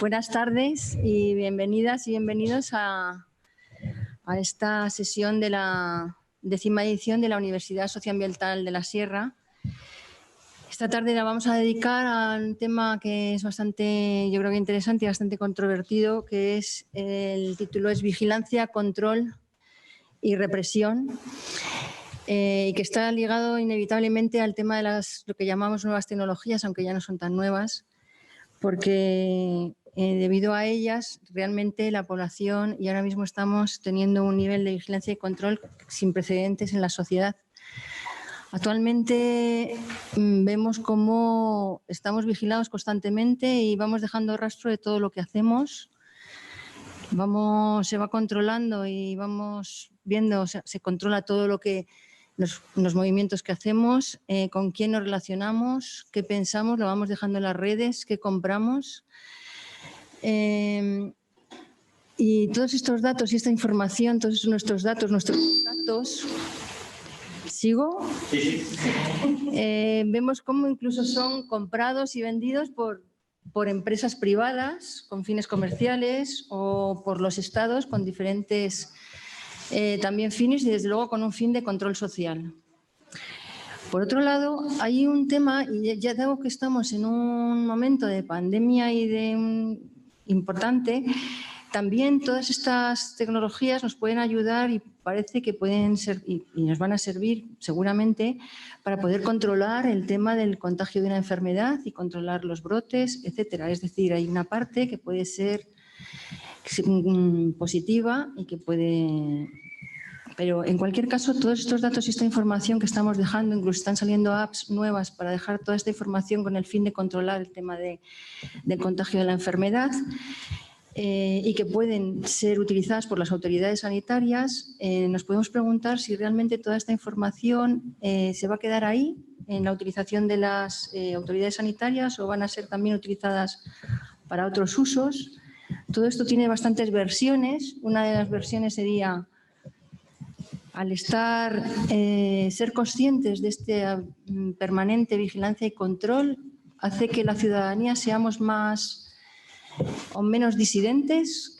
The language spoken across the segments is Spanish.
Buenas tardes y bienvenidas y bienvenidos a esta sesión de la 10ª edición de la Universidad Socioambiental de la Sierra. Esta tarde la vamos a dedicar a un tema que es bastante, yo creo que interesante y bastante controvertido, que es, el título es Vigilancia, Control y Represión, y que está ligado inevitablemente al tema de lo que llamamos nuevas tecnologías, aunque ya no son tan nuevas, porque debido a ellas realmente la población, y ahora mismo estamos teniendo un nivel de vigilancia y control sin precedentes en la sociedad. Actualmente vemos cómo estamos vigilados constantemente y vamos dejando rastro de todo lo que hacemos. Se va controlando y vamos viendo, o sea, se controla todo lo que los movimientos que hacemos, con quién nos relacionamos, qué pensamos, lo vamos dejando en las redes, qué compramos. Y todos estos datos y esta información, todos nuestros datos, nuestros contactos, ¿sigo? Sí. Vemos cómo incluso son comprados y vendidos por empresas privadas con fines comerciales o por los estados con diferentes también fines y desde luego con un fin de control social. Por otro lado, hay un tema, y ya dado que estamos en un momento de pandemia y importante, también todas estas tecnologías nos pueden ayudar y parece que pueden ser y nos van a servir seguramente para poder controlar el tema del contagio de una enfermedad y controlar los brotes, etcétera. Es decir, hay una parte que puede ser positiva y que puede... Pero en cualquier caso, todos estos datos y esta información que estamos dejando, incluso están saliendo apps nuevas para dejar toda esta información con el fin de controlar el tema del contagio de la enfermedad y que pueden ser utilizadas por las autoridades sanitarias. Nos podemos preguntar si realmente toda esta información se va a quedar ahí en la utilización de las autoridades sanitarias o van a ser también utilizadas para otros usos. Todo esto tiene bastantes versiones. Una de las versiones sería... Al ser conscientes de esta permanente vigilancia y control, hace que la ciudadanía seamos más o menos disidentes,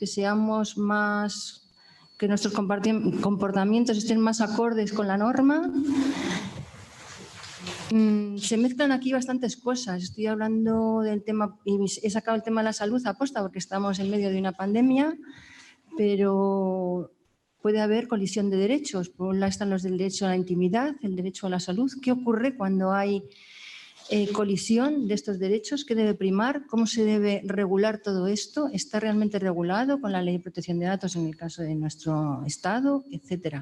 que nuestros comportamientos estén más acordes con la norma. Se mezclan aquí bastantes cosas. Estoy hablando del tema, y he sacado el tema de la salud aposta porque estamos en medio de una pandemia, pero... puede haber colisión de derechos. Por un lado están los del derecho a la intimidad, el derecho a la salud. ¿Qué ocurre cuando hay colisión de estos derechos? ¿Qué debe primar? ¿Cómo se debe regular todo esto? ¿Está realmente regulado con la Ley de Protección de Datos en el caso de nuestro Estado, etcétera?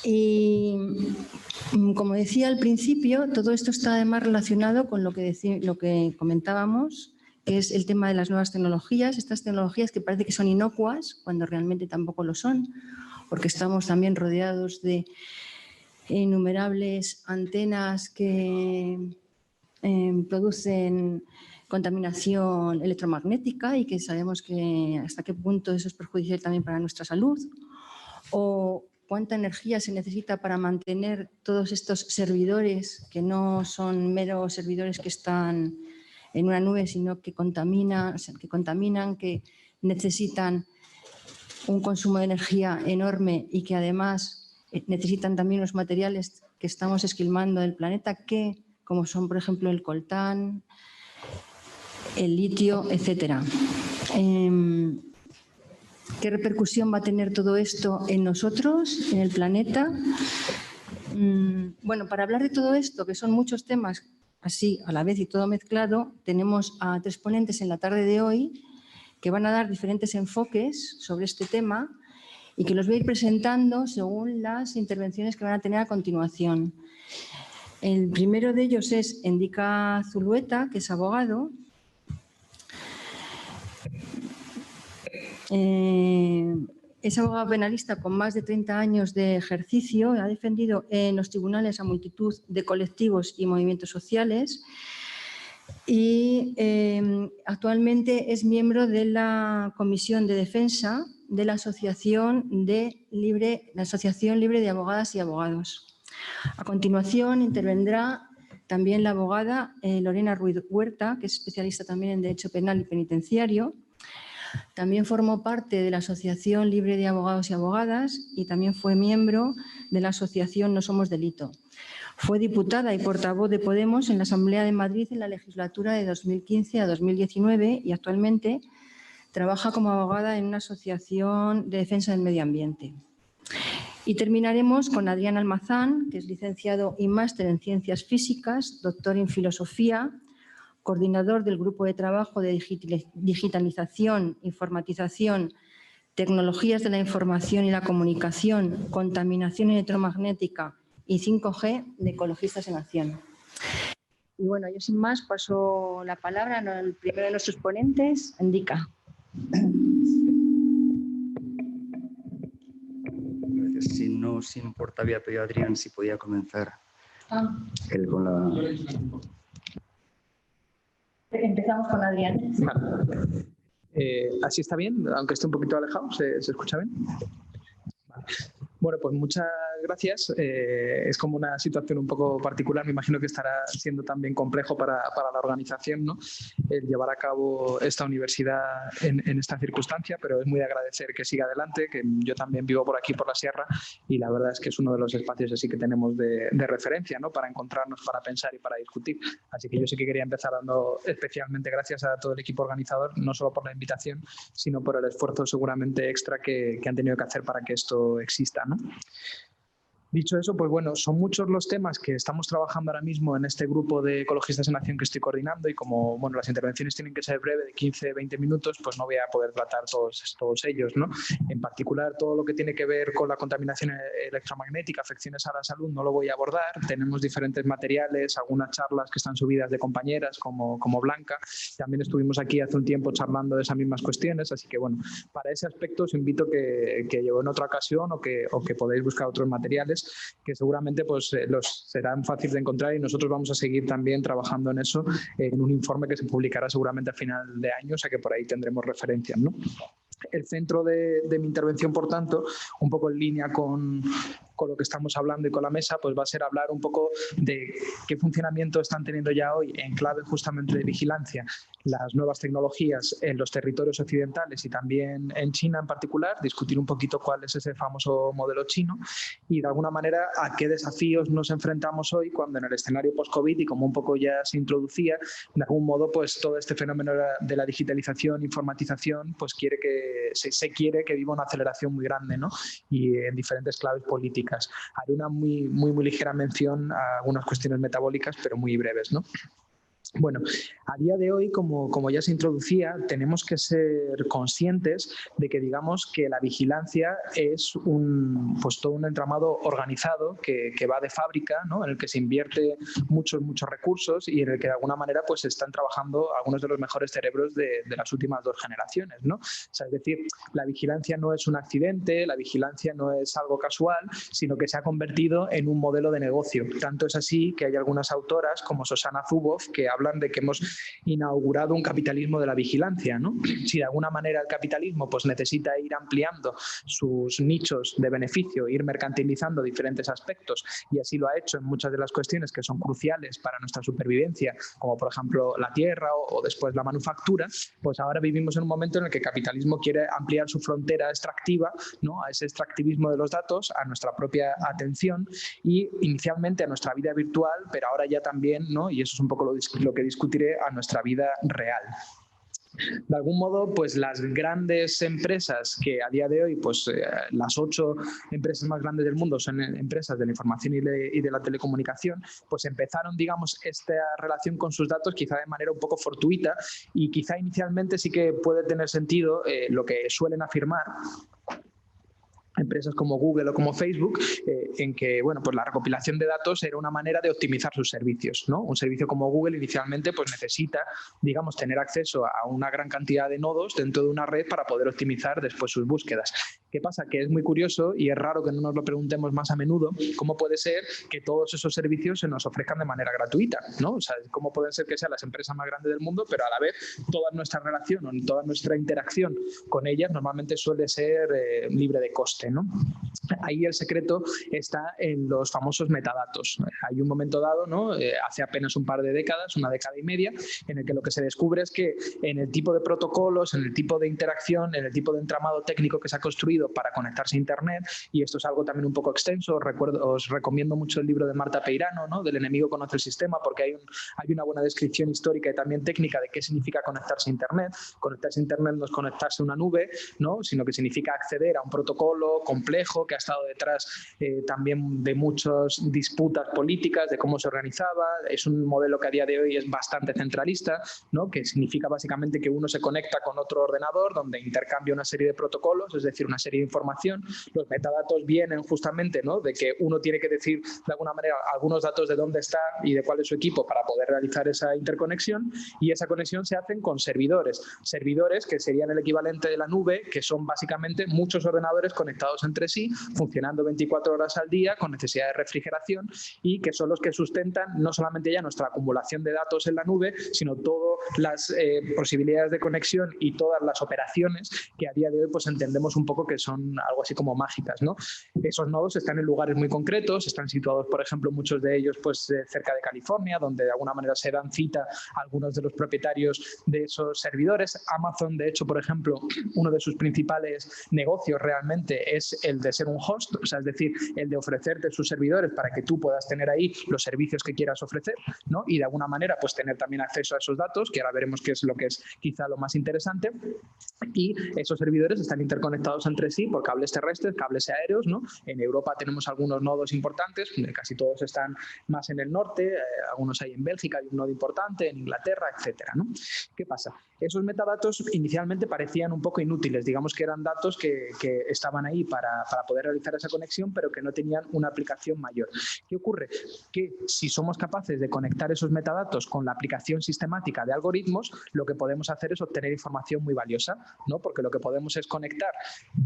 Y como decía al principio, todo esto está además relacionado con lo que comentábamos, que es el tema de las nuevas tecnologías, estas tecnologías que parece que son inocuas, cuando realmente tampoco lo son, porque estamos también rodeados de innumerables antenas que producen contaminación electromagnética y que sabemos que hasta qué punto eso es perjudicial también para nuestra salud, o cuánta energía se necesita para mantener todos estos servidores que no son meros servidores que están en una nube, sino que contaminan, que necesitan un consumo de energía enorme y que además necesitan también los materiales que estamos esquilmando del planeta, como son, por ejemplo, el coltán, el litio, etcétera. ¿Qué repercusión va a tener todo esto en nosotros, en el planeta? Bueno, para hablar de todo esto, que son muchos temas así a la vez y todo mezclado, tenemos a 3 ponentes en la tarde de hoy que van a dar diferentes enfoques sobre este tema y que los voy a ir presentando según las intervenciones que van a tener a continuación. El primero de ellos es Endika Zulueta, que es abogado. Es abogado penalista con más de 30 años de ejercicio. Ha defendido en los tribunales a multitud de colectivos y movimientos sociales y actualmente es miembro de la Comisión de Defensa de la Asociación Libre de Abogadas y Abogados. A continuación intervendrá también la abogada Lorena Ruiz Huerta, que es especialista también en Derecho Penal y Penitenciario. También formó parte de la Asociación Libre de Abogados y Abogadas y también fue miembro de la Asociación No Somos Delito. Fue diputada y portavoz de Podemos en la Asamblea de Madrid en la legislatura de 2015 a 2019 y actualmente trabaja como abogada en una asociación de defensa del medio ambiente. Y terminaremos con Adrián Almazán, que es licenciado y máster en Ciencias Físicas, doctor en Filosofía, coordinador del Grupo de Trabajo de Digitalización, Informatización, Tecnologías de la Información y la Comunicación, Contaminación Electromagnética y 5G de Ecologistas en Acción. Y bueno, yo sin más paso la palabra al primero de nuestros ponentes, Indica. Gracias. Si no importa, había pedido a Adrián si podía comenzar él con la... Empezamos con Adrián. ¿Así está bien? Aunque esté un poquito alejado, ¿se escucha bien? Vale. Bueno, pues muchas gracias. Es como una situación un poco particular. Me imagino que estará siendo también complejo para la organización, ¿no? El llevar a cabo esta universidad en esta circunstancia, pero es muy de agradecer que siga adelante, que yo también vivo por aquí, por la sierra, y la verdad es que es uno de los espacios así que tenemos de referencia, ¿no? Para encontrarnos, para pensar y para discutir. Así que yo sí que quería empezar dando especialmente gracias a todo el equipo organizador, no solo por la invitación, sino por el esfuerzo seguramente extra que han tenido que hacer para que esto exista, ¿no? Dicho eso, pues bueno, son muchos los temas que estamos trabajando ahora mismo en este grupo de ecologistas en acción que estoy coordinando y como bueno, las intervenciones tienen que ser breves, de 15-20 minutos, pues no voy a poder tratar todos ellos, ¿no? En particular, todo lo que tiene que ver con la contaminación electromagnética, afecciones a la salud, no lo voy a abordar. Tenemos diferentes materiales, algunas charlas que están subidas de compañeras como Blanca. También estuvimos aquí hace un tiempo charlando de esas mismas cuestiones, así que bueno, para ese aspecto os invito que en otra ocasión o que podáis buscar otros materiales que seguramente pues, los serán fáciles de encontrar y nosotros vamos a seguir también trabajando en eso en un informe que se publicará seguramente a final de año, o sea que por ahí tendremos referencias, ¿no? El centro de mi intervención, por tanto, un poco en línea con lo que estamos hablando y con la mesa, pues va a ser hablar un poco de qué funcionamiento están teniendo ya hoy en clave justamente de vigilancia las nuevas tecnologías en los territorios occidentales y también en China en particular, discutir un poquito cuál es ese famoso modelo chino y de alguna manera a qué desafíos nos enfrentamos hoy cuando en el escenario post-COVID y como un poco ya se introducía, de algún modo pues todo este fenómeno de la digitalización, informatización, pues se quiere que viva una aceleración muy grande, ¿no? Y en diferentes claves políticas. Haré una muy ligera mención a algunas cuestiones metabólicas, pero muy breves, ¿no? Bueno, a día de hoy, como ya se introducía, tenemos que ser conscientes de que digamos que la vigilancia es pues todo un entramado organizado que va de fábrica, ¿no? En el que se invierte muchos recursos y en el que de alguna manera pues están trabajando algunos de los mejores cerebros de las últimas 2 generaciones, ¿no? O sea, es decir, la vigilancia no es un accidente, la vigilancia no es algo casual, sino que se ha convertido en un modelo de negocio. Tanto es así que hay algunas autoras como Shoshana Zuboff que hablan de que hemos inaugurado un capitalismo de la vigilancia, ¿no? Si de alguna manera el capitalismo pues, necesita ir ampliando sus nichos de beneficio, ir mercantilizando diferentes aspectos, y así lo ha hecho en muchas de las cuestiones que son cruciales para nuestra supervivencia, como por ejemplo la tierra o después la manufactura, pues ahora vivimos en un momento en el que el capitalismo quiere ampliar su frontera extractiva, ¿no? A ese extractivismo de los datos, a nuestra propia atención y inicialmente a nuestra vida virtual, pero ahora ya también, ¿no? Y eso es un poco lo que discutiré, a nuestra vida real. De algún modo, pues las grandes empresas que a día de hoy, pues las 8 empresas más grandes del mundo son empresas de la información y de la telecomunicación, pues empezaron, digamos, esta relación con sus datos quizá de manera un poco fortuita y quizá inicialmente sí que puede tener sentido lo que suelen afirmar empresas como Google o como Facebook, en que bueno, pues la recopilación de datos era una manera de optimizar sus servicios, ¿no? Un servicio como Google inicialmente pues necesita, digamos, tener acceso a una gran cantidad de nodos dentro de una red para poder optimizar después sus búsquedas. ¿Qué pasa? Que es muy curioso y es raro que no nos lo preguntemos más a menudo, ¿cómo puede ser que todos esos servicios se nos ofrezcan de manera gratuita, ¿no? O sea, ¿cómo pueden ser que sean las empresas más grandes del mundo, pero a la vez toda nuestra relación o toda nuestra interacción con ellas normalmente suele ser libre de coste, ¿no? Ahí el secreto está en los famosos metadatos. Hay un momento dado, ¿no? Hace apenas un par de décadas, una década y media, en el que lo que se descubre es que en el tipo de protocolos, en el tipo de interacción, en el tipo de entramado técnico que se ha construido para conectarse a Internet, y esto es algo también un poco extenso, os recomiendo mucho el libro de Marta Peirano, ¿no? Del enemigo conoce el sistema, porque hay una buena descripción histórica y también técnica de qué significa conectarse a Internet. Conectarse a Internet no es conectarse a una nube, ¿no? Sino que significa acceder a un protocolo complejo que ha estado detrás también de muchas disputas políticas, de cómo se organizaba. Es un modelo que a día de hoy es bastante centralista, ¿no? Que significa básicamente que uno se conecta con otro ordenador donde intercambia una serie de protocolos, es decir, una serie de información. Los metadatos vienen justamente, ¿no? De que uno tiene que decir de alguna manera algunos datos de dónde está y de cuál es su equipo para poder realizar esa interconexión, y esa conexión se hacen con servidores que serían el equivalente de la nube, que son básicamente muchos ordenadores conectados entre sí, funcionando 24 horas al día con necesidad de refrigeración, y que son los que sustentan no solamente ya nuestra acumulación de datos en la nube, sino todas las posibilidades de conexión y todas las operaciones que a día de hoy pues entendemos un poco que son algo así como mágicas, ¿no? Esos nodos están en lugares muy concretos, están situados, por ejemplo, muchos de ellos pues cerca de California, donde de alguna manera se dan cita a algunos de los propietarios de esos servidores. Amazon, de hecho, por ejemplo, uno de sus principales negocios realmente es el de ser un host, o sea, es decir, el de ofrecerte sus servidores para que tú puedas tener ahí los servicios que quieras ofrecer, ¿no? Y de alguna manera pues tener también acceso a esos datos, que ahora veremos qué es lo que es quizá lo más interesante. Y esos servidores están interconectados entre sí por cables terrestres, cables aéreos, ¿no? En Europa tenemos algunos nodos importantes, casi todos están más en el norte, algunos hay en Bélgica, hay un nodo importante, en Inglaterra, etcétera, ¿no? ¿Qué pasa? Esos metadatos inicialmente parecían un poco inútiles, digamos que eran datos que estaban ahí para poder realizar esa conexión, pero que no tenían una aplicación mayor. ¿Qué ocurre? Que si somos capaces de conectar esos metadatos con la aplicación sistemática de algoritmos, lo que podemos hacer es obtener información muy valiosa, ¿no? Porque lo que podemos es conectar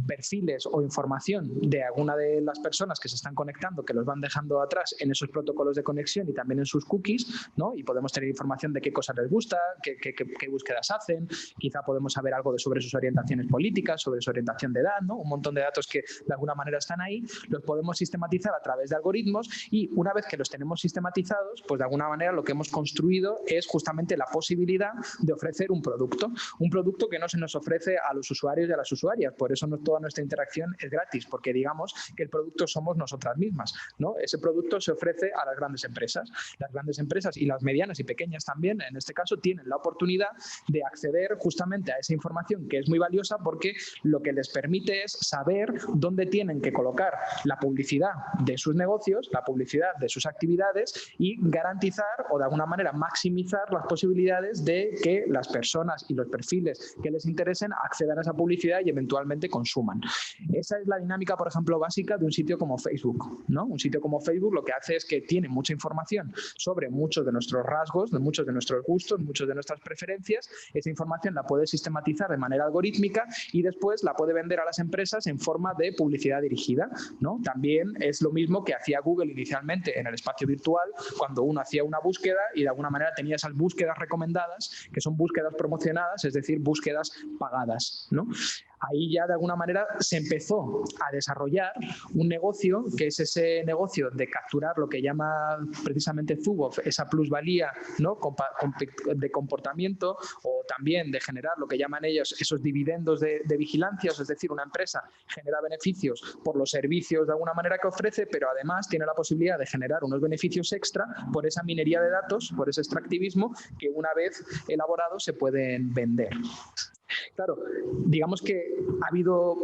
perfiles o información de alguna de las personas que se están conectando, que los van dejando atrás en esos protocolos de conexión y también en sus cookies, ¿no? Y podemos tener información de qué cosas les gusta, qué búsquedas hacen, quizá podemos saber algo sobre sus orientaciones políticas, sobre su orientación de edad, ¿no? Un montón de datos que de alguna manera están ahí, los podemos sistematizar a través de algoritmos, y una vez que los tenemos sistematizados, pues de alguna manera lo que hemos construido es justamente la posibilidad de ofrecer un producto que no se nos ofrece a los usuarios y a las usuarias. Por eso toda nuestra interacción es gratis, porque digamos que el producto somos nosotras mismas, ¿no? Ese producto se ofrece a las grandes empresas. Las grandes empresas y las medianas y pequeñas también, en este caso, tienen la oportunidad de acceder justamente a esa información que es muy valiosa, porque lo que les permite es saber dónde tienen que colocar la publicidad de sus negocios, la publicidad de sus actividades, y garantizar o de alguna manera maximizar las posibilidades de que las personas y los perfiles que les interesen accedan a esa publicidad y eventualmente consuman. Esa es la dinámica, por ejemplo, básica de un sitio como Facebook, ¿no? Un sitio como Facebook lo que hace es que tiene mucha información sobre muchos de nuestros rasgos, de muchos de nuestros gustos, muchos de nuestras preferencias. Esa información la puede sistematizar de manera algorítmica y después la puede vender a las empresas en forma de publicidad dirigida, ¿no? También es lo mismo que hacía Google inicialmente en el espacio virtual, cuando uno hacía una búsqueda y de alguna manera tenía esas búsquedas recomendadas, que son búsquedas promocionadas, es decir, búsquedas pagadas, ¿no? Ahí ya de alguna manera se empezó a desarrollar un negocio, que es ese negocio de capturar lo que llama precisamente Zuboff, esa plusvalía, ¿no? de comportamiento, o también de generar lo que llaman ellos esos dividendos de vigilancia, es decir, una empresa genera beneficios por los servicios de alguna manera que ofrece, pero además tiene la posibilidad de generar unos beneficios extra por esa minería de datos, por ese extractivismo que una vez elaborados se pueden vender. Claro, digamos que ha habido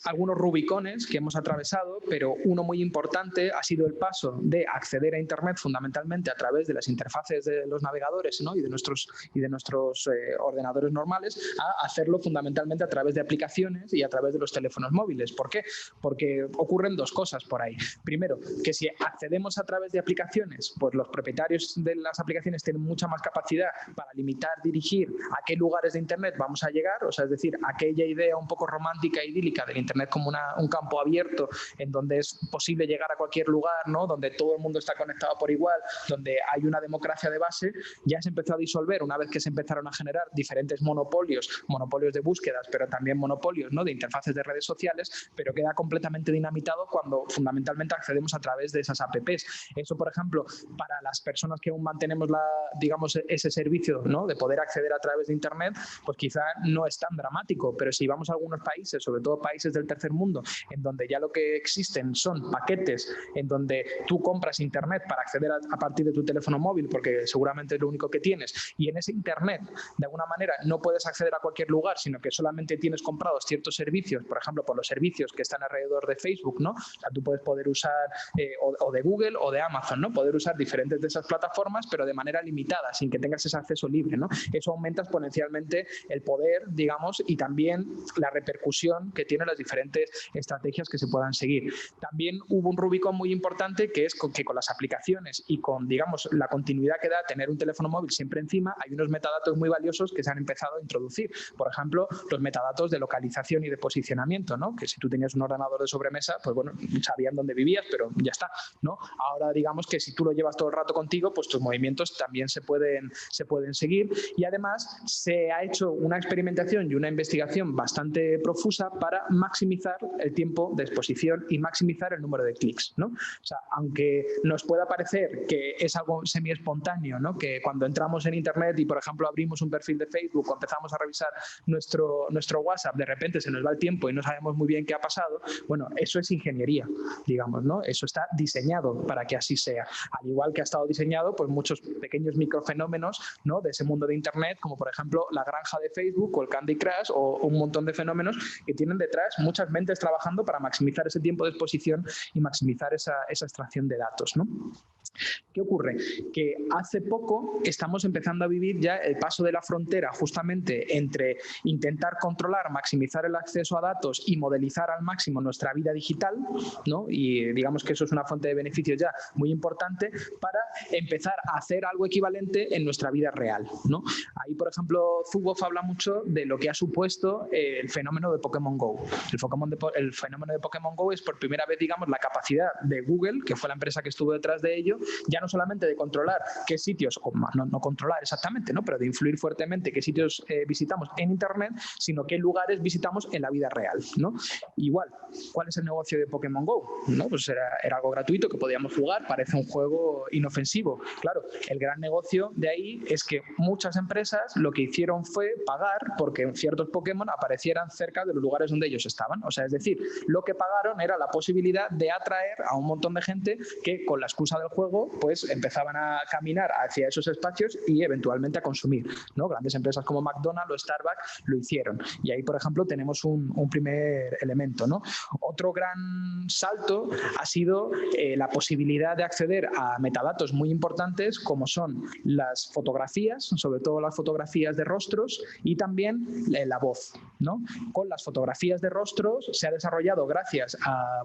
algunos rubicones que hemos atravesado, pero uno muy importante ha sido el paso de acceder a Internet fundamentalmente a través de las interfaces de los navegadores, ¿no? y de nuestros ordenadores normales, a hacerlo fundamentalmente a través de aplicaciones y a través de los teléfonos móviles. ¿Por qué? Porque ocurren dos cosas por ahí. Primero, que si accedemos a través de aplicaciones, pues los propietarios de las aplicaciones tienen mucha más capacidad para limitar, dirigir a qué lugares de Internet vamos a llegar. O sea, sea, es decir, aquella idea un poco romántica e idílica del Internet como un campo abierto en donde es posible llegar a cualquier lugar, ¿no? Donde todo el mundo está conectado por igual, donde hay una democracia de base, ya se empezó a disolver una vez que se empezaron a generar diferentes monopolios de búsquedas, pero también monopolios, ¿no? De interfaces de redes sociales, pero queda completamente dinamitado cuando fundamentalmente accedemos a través de esas apps. Eso, por ejemplo, para las personas que aún mantenemos digamos, ese servicio, ¿no? De poder acceder a través de Internet, pues quizá no es tan dramático, pero si vamos a algunos países, sobre todo países del tercer mundo, en donde ya lo que existen son paquetes en donde tú compras Internet para acceder a partir de tu teléfono móvil, porque seguramente es lo único que tienes, y en ese Internet, de alguna manera, no puedes acceder a cualquier lugar, sino que solamente tienes comprados ciertos servicios, por ejemplo, por los servicios que están alrededor de Facebook, ¿no? O sea, tú puedes poder usar o de Google o de Amazon, ¿no? Poder usar diferentes de esas plataformas, pero de manera limitada, sin que tengas ese acceso libre, ¿no? Eso aumenta exponencialmente el poder, digamos, y también la repercusión que tienen las diferentes estrategias que se puedan seguir. También hubo un Rubicón muy importante, que es que con las aplicaciones y con, digamos, la continuidad que da tener un teléfono móvil siempre encima, hay unos metadatos muy valiosos que se han empezado a introducir. Por ejemplo, los metadatos de localización y de posicionamiento, ¿no? Que si tú tenías un ordenador de sobremesa, pues bueno, sabían dónde vivías, pero ya está, ¿no? Ahora, digamos que si tú lo llevas todo el rato contigo, pues tus movimientos también se pueden seguir, y además se ha hecho una experimentación y una investigación bastante profusa para maximizar el tiempo de exposición y maximizar el número de clics, ¿no? O sea, aunque nos pueda parecer que es algo semi-espontáneo, ¿no? Que cuando entramos en Internet y, por ejemplo, abrimos un perfil de Facebook o empezamos a revisar nuestro WhatsApp, de repente se nos va el tiempo y no sabemos muy bien qué ha pasado, bueno, eso es ingeniería, digamos, ¿no? Eso está diseñado para que así sea. Al igual que ha estado diseñado, pues muchos pequeños microfenómenos, ¿no? De ese mundo de Internet, como por ejemplo la granja de Facebook o el Candy Crush o un montón de fenómenos que tienen detrás muchas mentes trabajando para maximizar ese tiempo de exposición y maximizar esa extracción de datos, ¿no? ¿Qué ocurre? Que hace poco estamos empezando a vivir ya el paso de la frontera justamente entre intentar controlar, maximizar el acceso a datos y modelizar al máximo nuestra vida digital, ¿no? Y digamos que eso es una fuente de beneficios ya muy importante para empezar a hacer algo equivalente en nuestra vida real, ¿no? Ahí, por ejemplo, Zuboff habla mucho de lo que ha supuesto el fenómeno de Pokémon GO. El fenómeno de Pokémon GO es por primera vez, digamos, la capacidad de Google, que fue la empresa que estuvo detrás de ello, ya no solamente de controlar qué sitios, o no controlar exactamente, ¿no? Pero de influir fuertemente qué sitios visitamos en Internet, sino qué lugares visitamos en la vida real, ¿no? Igual, ¿cuál es el negocio de Pokémon GO? ¿No? Pues era algo gratuito que podíamos jugar, parece un juego inofensivo. Claro, el gran negocio de ahí es que muchas empresas lo que hicieron fue pagar porque ciertos Pokémon aparecieran cerca de los lugares donde ellos estaban. O sea, es decir, lo que pagaron era la posibilidad de atraer a un montón de gente que con la excusa del juego pues empezaban a caminar hacia esos espacios y eventualmente a consumir, ¿no? Grandes empresas como McDonald's o Starbucks lo hicieron. Y ahí, por ejemplo, tenemos un primer elemento, ¿no? Otro gran salto ha sido la posibilidad de acceder a metadatos muy importantes como son las fotografías, sobre todo las fotografías de rostros y también la voz, ¿no? Con las fotografías de rostros se ha desarrollado gracias a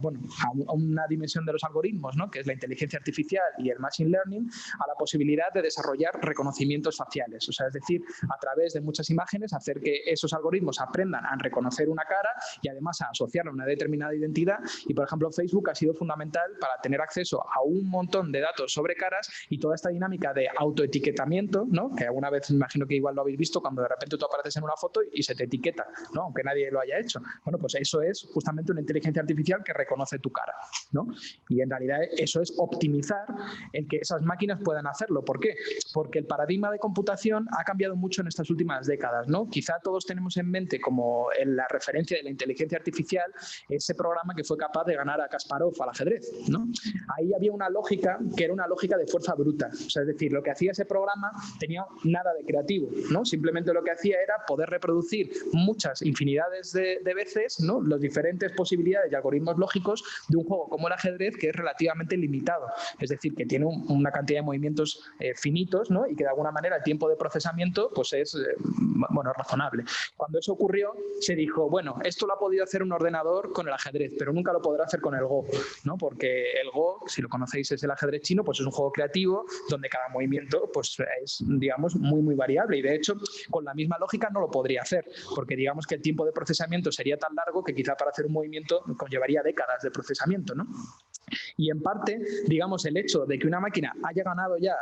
una dimensión de los algoritmos, ¿no? Que es la inteligencia artificial y el Machine Learning, a la posibilidad de desarrollar reconocimientos faciales. O sea, es decir, a través de muchas imágenes hacer que esos algoritmos aprendan a reconocer una cara y además a asociarla a una determinada identidad. Y, por ejemplo, Facebook ha sido fundamental para tener acceso a un montón de datos sobre caras y toda esta dinámica de autoetiquetamiento, ¿no? Que alguna vez me imagino que igual lo habéis visto cuando de repente tú apareces en una foto y se te etiqueta, ¿no? Aunque nadie lo haya hecho. Bueno, pues eso es justamente una inteligencia artificial que reconoce tu cara, ¿no? Y en realidad eso es optimizar el que esas máquinas puedan hacerlo. ¿Por qué? Porque el paradigma de computación ha cambiado mucho en estas últimas décadas, ¿no? Quizá todos tenemos en mente como en la referencia de la inteligencia artificial ese programa que fue capaz de ganar a Kasparov al ajedrez, ¿no? Ahí había una lógica que era una lógica de fuerza bruta. O sea, es decir, lo que hacía ese programa tenía nada de creativo, ¿no? Simplemente lo que hacía era poder reproducir muchas infinidades de veces, ¿no? Las diferentes posibilidades y algoritmos lógicos de un juego como el ajedrez, que es relativamente limitado. Es decir, que tiene una cantidad de movimientos finitos, ¿no? Y que de alguna manera el tiempo de procesamiento pues es razonable. Cuando eso ocurrió, se dijo, bueno, esto lo ha podido hacer un ordenador con el ajedrez, pero nunca lo podrá hacer con el Go, ¿no? Porque el Go, si lo conocéis, es el ajedrez chino, pues es un juego creativo donde cada movimiento pues es, digamos, muy, muy variable y de hecho, con la misma lógica no lo podría hacer, porque digamos que el tiempo de procesamiento sería tan largo que quizá para hacer un movimiento conllevaría décadas de procesamiento, ¿no? Y en parte, digamos, el hecho de que una máquina haya ganado ya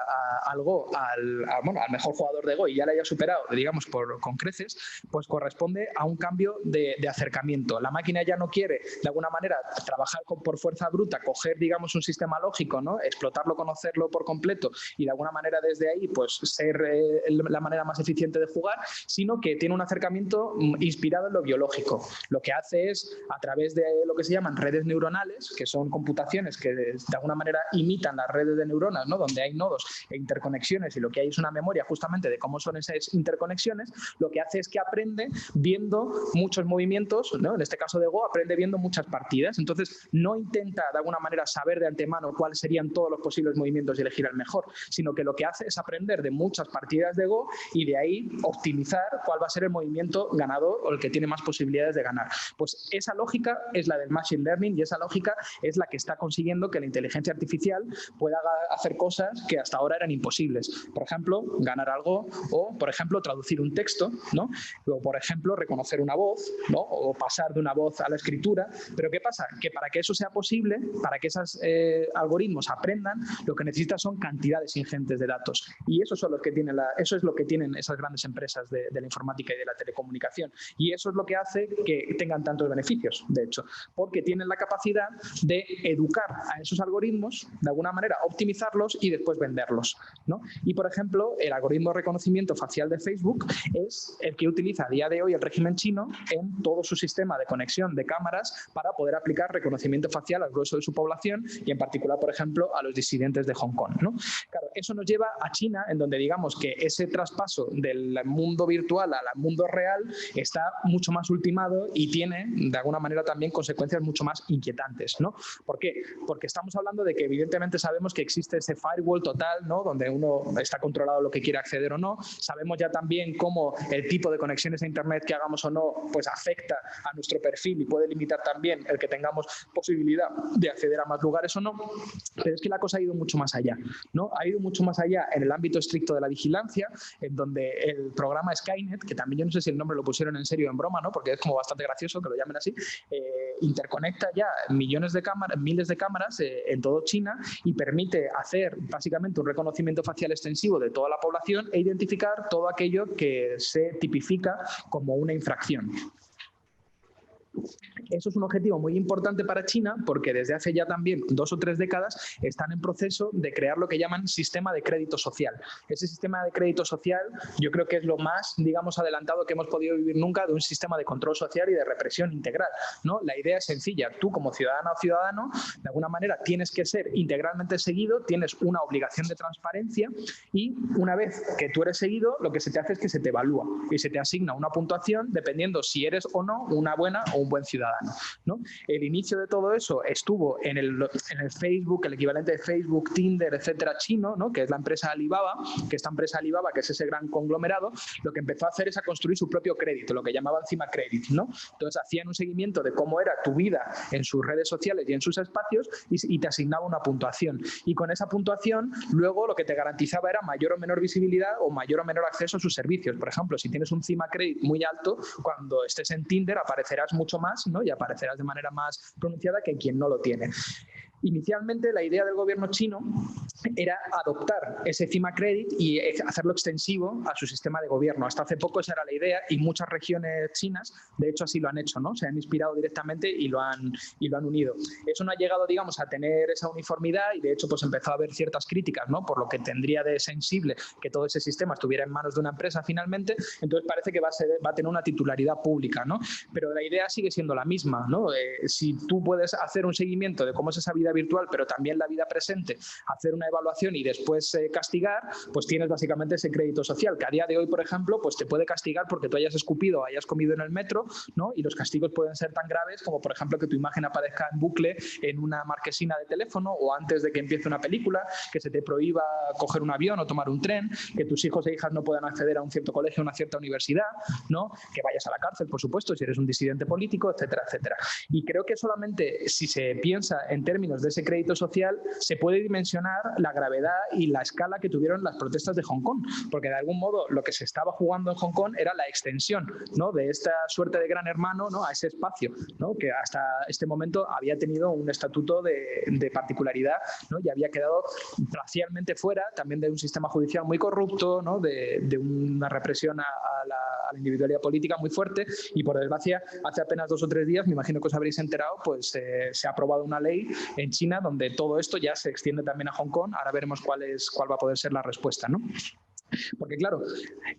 al Go, al mejor jugador de Go y ya le haya superado, digamos, con creces, pues corresponde a un cambio de acercamiento. La máquina ya no quiere, de alguna manera, trabajar por fuerza bruta, coger, digamos, un sistema lógico, ¿no? Explotarlo, conocerlo por completo y de alguna manera desde ahí, pues, ser la manera más eficiente de jugar, sino que tiene un acercamiento inspirado en lo biológico. Lo que hace es, a través de lo que se llaman redes neuronales, que son computaciones que de alguna manera imitan las redes de neuronas, ¿no? Donde hay nodos e interconexiones y lo que hay es una memoria justamente de cómo son esas interconexiones, lo que hace es que aprende viendo muchos movimientos, ¿no? En este caso de Go, aprende viendo muchas partidas. Entonces, no intenta de alguna manera saber de antemano cuáles serían todos los posibles movimientos y elegir el mejor, sino que lo que hace es aprender de muchas partidas de Go y de ahí optimizar cuál va a ser el movimiento ganador o el que tiene más posibilidades de ganar. Pues esa lógica es la del Machine Learning y esa lógica es la que está consiguiendo que la inteligencia artificial pueda hacer cosas que hasta ahora eran imposibles. Por ejemplo, ganar algo o, por ejemplo, traducir un texto, ¿no? O, por ejemplo, reconocer una voz, ¿no? O pasar de una voz a la escritura. Pero ¿qué pasa? Que para que eso sea posible, para que esos algoritmos aprendan, lo que necesitan son cantidades ingentes de datos. Y eso es lo que tienen esas grandes empresas de la informática y de la telecomunicación. Y eso es lo que hace que tengan tantos beneficios, de hecho, porque tienen la capacidad de educar a esos algoritmos, de alguna manera optimizarlos y después venderlos, ¿no? Y, por ejemplo, el algoritmo de reconocimiento facial de Facebook es el que utiliza a día de hoy el régimen chino en todo su sistema de conexión de cámaras para poder aplicar reconocimiento facial al grueso de su población y, en particular, por ejemplo, a los disidentes de Hong Kong, ¿no? Claro, eso nos lleva a China, en donde digamos que ese traspaso del mundo virtual al mundo real está mucho más ultimado y tiene, de alguna manera, también consecuencias mucho más inquietantes, ¿no? ¿Por qué? Porque estamos hablando de que evidentemente sabemos que existe ese firewall total, ¿no? Donde uno está controlado lo que quiere acceder o no. Sabemos ya también cómo el tipo de conexiones a Internet que hagamos o no, pues afecta a nuestro perfil y puede limitar también el que tengamos posibilidad de acceder a más lugares o no. Pero es que la cosa ha ido mucho más allá, ¿no? Ha ido mucho más allá en el ámbito estricto de la vigilancia, en donde el programa Skynet, que también yo no sé si el nombre lo pusieron en serio o en broma, ¿no? Porque es como bastante gracioso que lo llamen así, interconecta ya miles de cámaras en todo China y permite hacer básicamente un reconocimiento facial extensivo de toda la población e identificar todo aquello que se tipifica como una infracción. Eso es un objetivo muy importante para China porque desde hace ya también 2 o 3 décadas están en proceso de crear lo que llaman sistema de crédito social. Ese sistema de crédito social yo creo que es lo más, digamos, adelantado que hemos podido vivir nunca de un sistema de control social y de represión integral, ¿no? La idea es sencilla. Tú como ciudadana o ciudadano, de alguna manera tienes que ser integralmente seguido, tienes una obligación de transparencia y una vez que tú eres seguido, lo que se te hace es que se te evalúa y se te asigna una puntuación dependiendo si eres o no una buena o un buen ciudadano, ¿no? El inicio de todo eso estuvo en el Facebook, el equivalente de Facebook, Tinder, etcétera, chino, ¿no? Que es la empresa Alibaba, que esta empresa Alibaba, que es ese gran conglomerado, lo que empezó a hacer es a construir su propio crédito, lo que llamaban Cima Credit, ¿no? Entonces hacían un seguimiento de cómo era tu vida en sus redes sociales y en sus espacios y te asignaba una puntuación. Y con esa puntuación, luego lo que te garantizaba era mayor o menor visibilidad o mayor o menor acceso a sus servicios. Por ejemplo, si tienes un Cima Credit muy alto, cuando estés en Tinder aparecerás mucho más, ¿no? Y aparecerás de manera más pronunciada que quien no lo tiene. Inicialmente la idea del gobierno chino era adoptar ese Cima Credit y hacerlo extensivo a su sistema de gobierno. Hasta hace poco esa era la idea y muchas regiones chinas de hecho así lo han hecho, ¿no? Se han inspirado directamente y lo han unido. Eso no ha llegado, digamos, a tener esa uniformidad y de hecho pues empezó a haber ciertas críticas, ¿no? Por lo que tendría de sensible que todo ese sistema estuviera en manos de una empresa finalmente, entonces parece que va a tener una titularidad pública, ¿no? Pero la idea sigue siendo la misma, ¿no? Si tú puedes hacer un seguimiento de cómo es esa vida virtual, pero también la vida presente, hacer una evaluación y después castigar, pues tienes básicamente ese crédito social, que a día de hoy, por ejemplo, pues te puede castigar porque tú hayas escupido o hayas comido en el metro, ¿no? Y los castigos pueden ser tan graves como, por ejemplo, que tu imagen aparezca en bucle en una marquesina de teléfono o antes de que empiece una película, que se te prohíba coger un avión o tomar un tren, que tus hijos e hijas no puedan acceder a un cierto colegio o una cierta universidad, ¿no? Que vayas a la cárcel, por supuesto, si eres un disidente político, etcétera, etcétera. Y creo que solamente si se piensa en términos de ese crédito social, se puede dimensionar la gravedad y la escala que tuvieron las protestas de Hong Kong, porque de algún modo lo que se estaba jugando en Hong Kong era la extensión, ¿no?, de esta suerte de gran hermano, ¿no?, a ese espacio, ¿no?, que hasta este momento había tenido un estatuto de particularidad, ¿no?, y había quedado parcialmente fuera también de un sistema judicial muy corrupto, ¿no?, de una represión a la individualidad política muy fuerte. Y por desgracia, hace apenas 2 o 3 días, me imagino que os habréis enterado, pues se ha aprobado una ley en China donde todo esto ya se extiende también a Hong Kong. Ahora veremos cuál va a poder ser la respuesta, ¿no? Porque claro,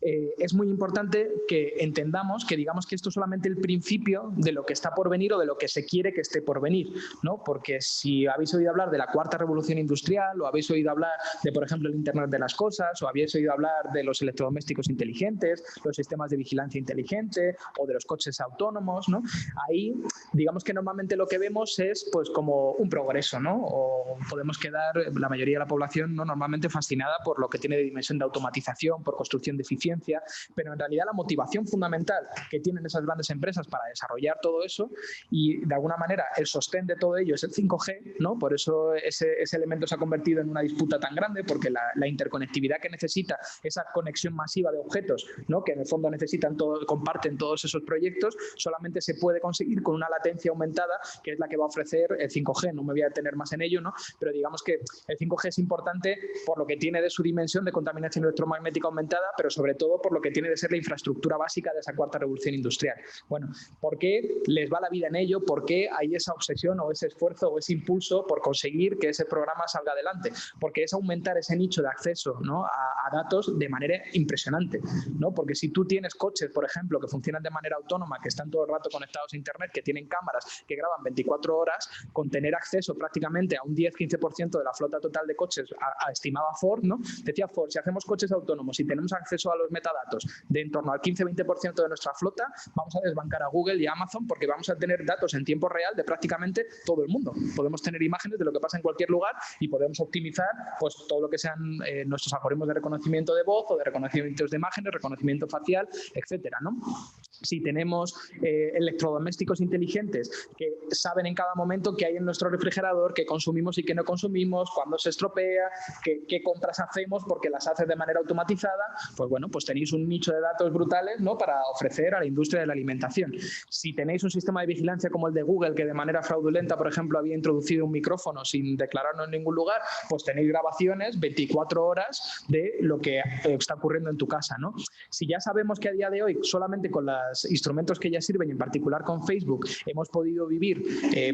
es muy importante que entendamos que digamos que esto es solamente el principio de lo que está por venir o de lo que se quiere que esté por venir, ¿no? Porque si habéis oído hablar de la cuarta revolución industrial, o habéis oído hablar de, por ejemplo, el Internet de las cosas, o habéis oído hablar de los electrodomésticos inteligentes, los sistemas de vigilancia inteligente o de los coches autónomos, ¿no? Ahí digamos que normalmente lo que vemos es pues como un progreso, ¿no? O podemos quedar, la mayoría de la población, ¿no?, normalmente fascinada por lo que tiene de dimensión de automatización, por construcción de eficiencia, pero en realidad la motivación fundamental que tienen esas grandes empresas para desarrollar todo eso, y de alguna manera el sostén de todo ello, es el 5G, ¿no? Por eso ese elemento se ha convertido en una disputa tan grande, porque la interconectividad que necesita, esa conexión masiva de objetos, ¿no?, que en el fondo comparten todos esos proyectos, solamente se puede conseguir con una latencia aumentada, que es la que va a ofrecer el 5G. No me voy a detener más en ello, ¿no?, pero digamos que el 5G es importante por lo que tiene de su dimensión de contaminación electromagnética aumentada, pero sobre todo por lo que tiene de ser la infraestructura básica de esa cuarta revolución industrial. Bueno, ¿por qué les va la vida en ello? ¿Por qué hay esa obsesión o ese esfuerzo o ese impulso por conseguir que ese programa salga adelante? Porque es aumentar ese nicho de acceso, ¿no?, a datos de manera impresionante, ¿no? Porque si tú tienes coches, por ejemplo, que funcionan de manera autónoma, que están todo el rato conectados a Internet, que tienen cámaras, que graban 24 horas, con tener acceso prácticamente a un 10-15% de la flota total de coches, estimaba Ford, ¿no? Decía Ford, si hacemos coches autónomos y tenemos acceso a los metadatos de en torno al 15-20% de nuestra flota, vamos a desbancar a Google y a Amazon, porque vamos a tener datos en tiempo real de prácticamente todo el mundo. Podemos tener imágenes de lo que pasa en cualquier lugar y podemos optimizar pues todo lo que sean nuestros algoritmos de reconocimiento de voz o de reconocimientos de imágenes, reconocimiento facial, etcétera, ¿no? Si tenemos electrodomésticos inteligentes que saben en cada momento qué hay en nuestro refrigerador, qué consumimos y qué no consumimos, cuándo se estropea, qué compras hacemos porque las hace de manera automatizada, pues bueno, pues tenéis un nicho de datos brutales, ¿no?, para ofrecer a la industria de la alimentación. Si tenéis un sistema de vigilancia como el de Google, que de manera fraudulenta, por ejemplo, había introducido un micrófono sin declararlo en ningún lugar, pues tenéis grabaciones 24 horas de lo que está ocurriendo en tu casa, ¿no? Si ya sabemos que a día de hoy, solamente con los instrumentos que ya sirven, y en particular con Facebook, hemos podido vivir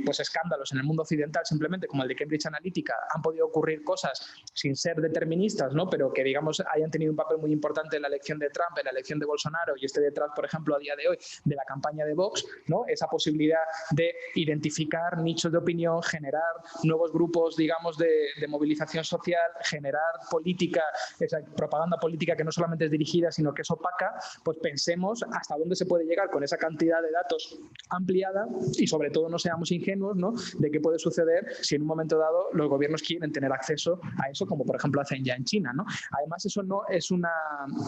pues escándalos en el mundo occidental, simplemente como el de Cambridge Analytica, han podido ocurrir cosas sin ser deterministas, ¿no?, pero que digamos hayan tenido un papel muy importante en la elección de Trump, en la elección de Bolsonaro, y detrás, por ejemplo, a día de hoy, de la campaña de Vox, ¿no?, esa posibilidad de identificar nichos de opinión, generar nuevos grupos, digamos, de movilización social, generar política, esa propaganda política que no solamente es dirigida, sino que es opaca, pues pensemos hasta dónde se puede llegar con esa cantidad de datos ampliada, y sobre todo no seamos ingenuos, ¿no?, de qué puede suceder si en un momento dado los gobiernos quieren tener acceso a eso, como por ejemplo hacen ya en China, ¿no? Además, eso no es una,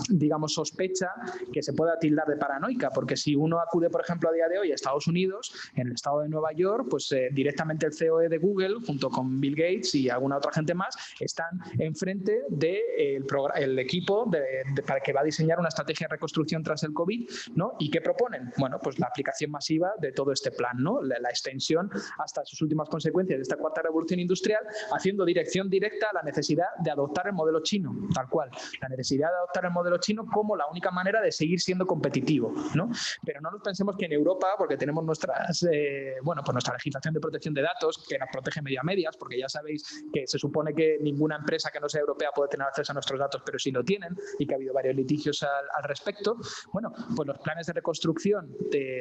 digamos, sospecha que se pueda tildar de paranoica, porque si uno acude, por ejemplo, a día de hoy a Estados Unidos, en el estado de Nueva York, pues directamente el COE de Google, junto con Bill Gates y alguna otra gente más, están enfrente del equipo para que va a diseñar una estrategia de reconstrucción tras el COVID, ¿no? ¿Y qué proponen? Bueno, pues la aplicación masiva de todo este plan, ¿no? La extensión hasta sus últimas consecuencias de esta cuarta revolución industrial, haciendo dirección directa a la necesidad de adoptar el modelo chino, tal cual. La necesidad de adoptar el modelo chino como la única manera de seguir siendo competitivo, ¿no? Pero no nos pensemos que en Europa, porque tenemos nuestra legislación de protección de datos, que nos protege medio a medias, porque ya sabéis que se supone que ninguna empresa que no sea europea puede tener acceso a nuestros datos, pero sí lo tienen, y que ha habido varios litigios al respecto. Bueno, pues los planes de reconstrucción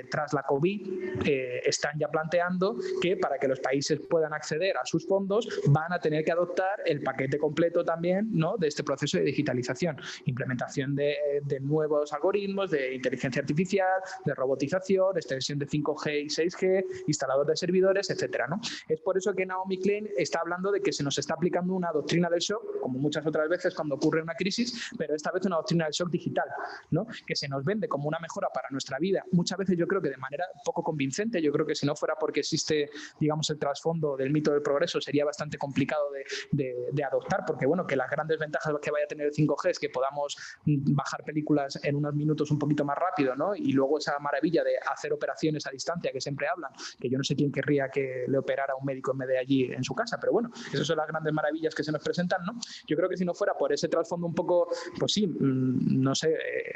tras la COVID están ya planteando que para que los países puedan acceder a sus fondos van a tener que adoptar el paquete completo también, ¿no?, de este proceso de digitalización automatización, implementación de nuevos algoritmos, de inteligencia artificial, de robotización, extensión de 5G y 6G, instalador de servidores, etcétera, ¿no? Es por eso que Naomi Klein está hablando de que se nos está aplicando una doctrina del shock, como muchas otras veces cuando ocurre una crisis, pero esta vez una doctrina del shock digital, ¿no? Que se nos vende como una mejora para nuestra vida. Muchas veces yo creo que de manera poco convincente. Yo creo que si no fuera porque existe, digamos, el trasfondo del mito del progreso, sería bastante complicado de adoptar, porque bueno, que las grandes ventajas que vaya a tener el 5G es que podamos bajar películas en unos minutos un poquito más rápido, ¿no? Y luego esa maravilla de hacer operaciones a distancia que siempre hablan, que yo no sé quién querría que le operara a un médico en vez de allí en su casa, pero bueno, esas son las grandes maravillas que se nos presentan, ¿no? Yo creo que si no fuera por ese trasfondo un poco, pues sí, no sé,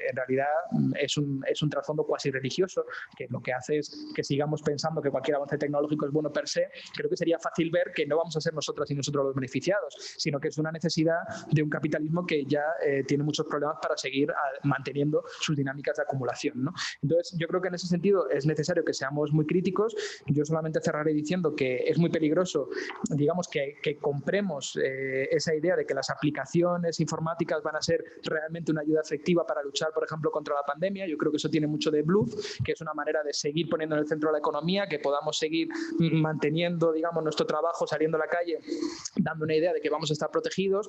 en realidad es un trasfondo cuasi religioso, que lo que hace es que sigamos pensando que cualquier avance tecnológico es bueno per se. Creo que sería fácil ver que no vamos a ser nosotras y nosotros los beneficiados, sino que es una necesidad de un capitalismo que ya tiene muchos problemas para seguir manteniendo sus dinámicas de acumulación, ¿no? Entonces, yo creo que en ese sentido es necesario que seamos muy críticos. Yo solamente cerraré diciendo que es muy peligroso, digamos, que compremos esa idea de que las aplicaciones informáticas van a ser realmente una ayuda efectiva para luchar, por ejemplo, contra la pandemia. Yo creo que eso tiene mucho de bluff, que es una manera de seguir poniendo en el centro de la economía, que podamos seguir manteniendo, digamos, nuestro trabajo, saliendo a la calle, dando una idea de que vamos a estar protegidos.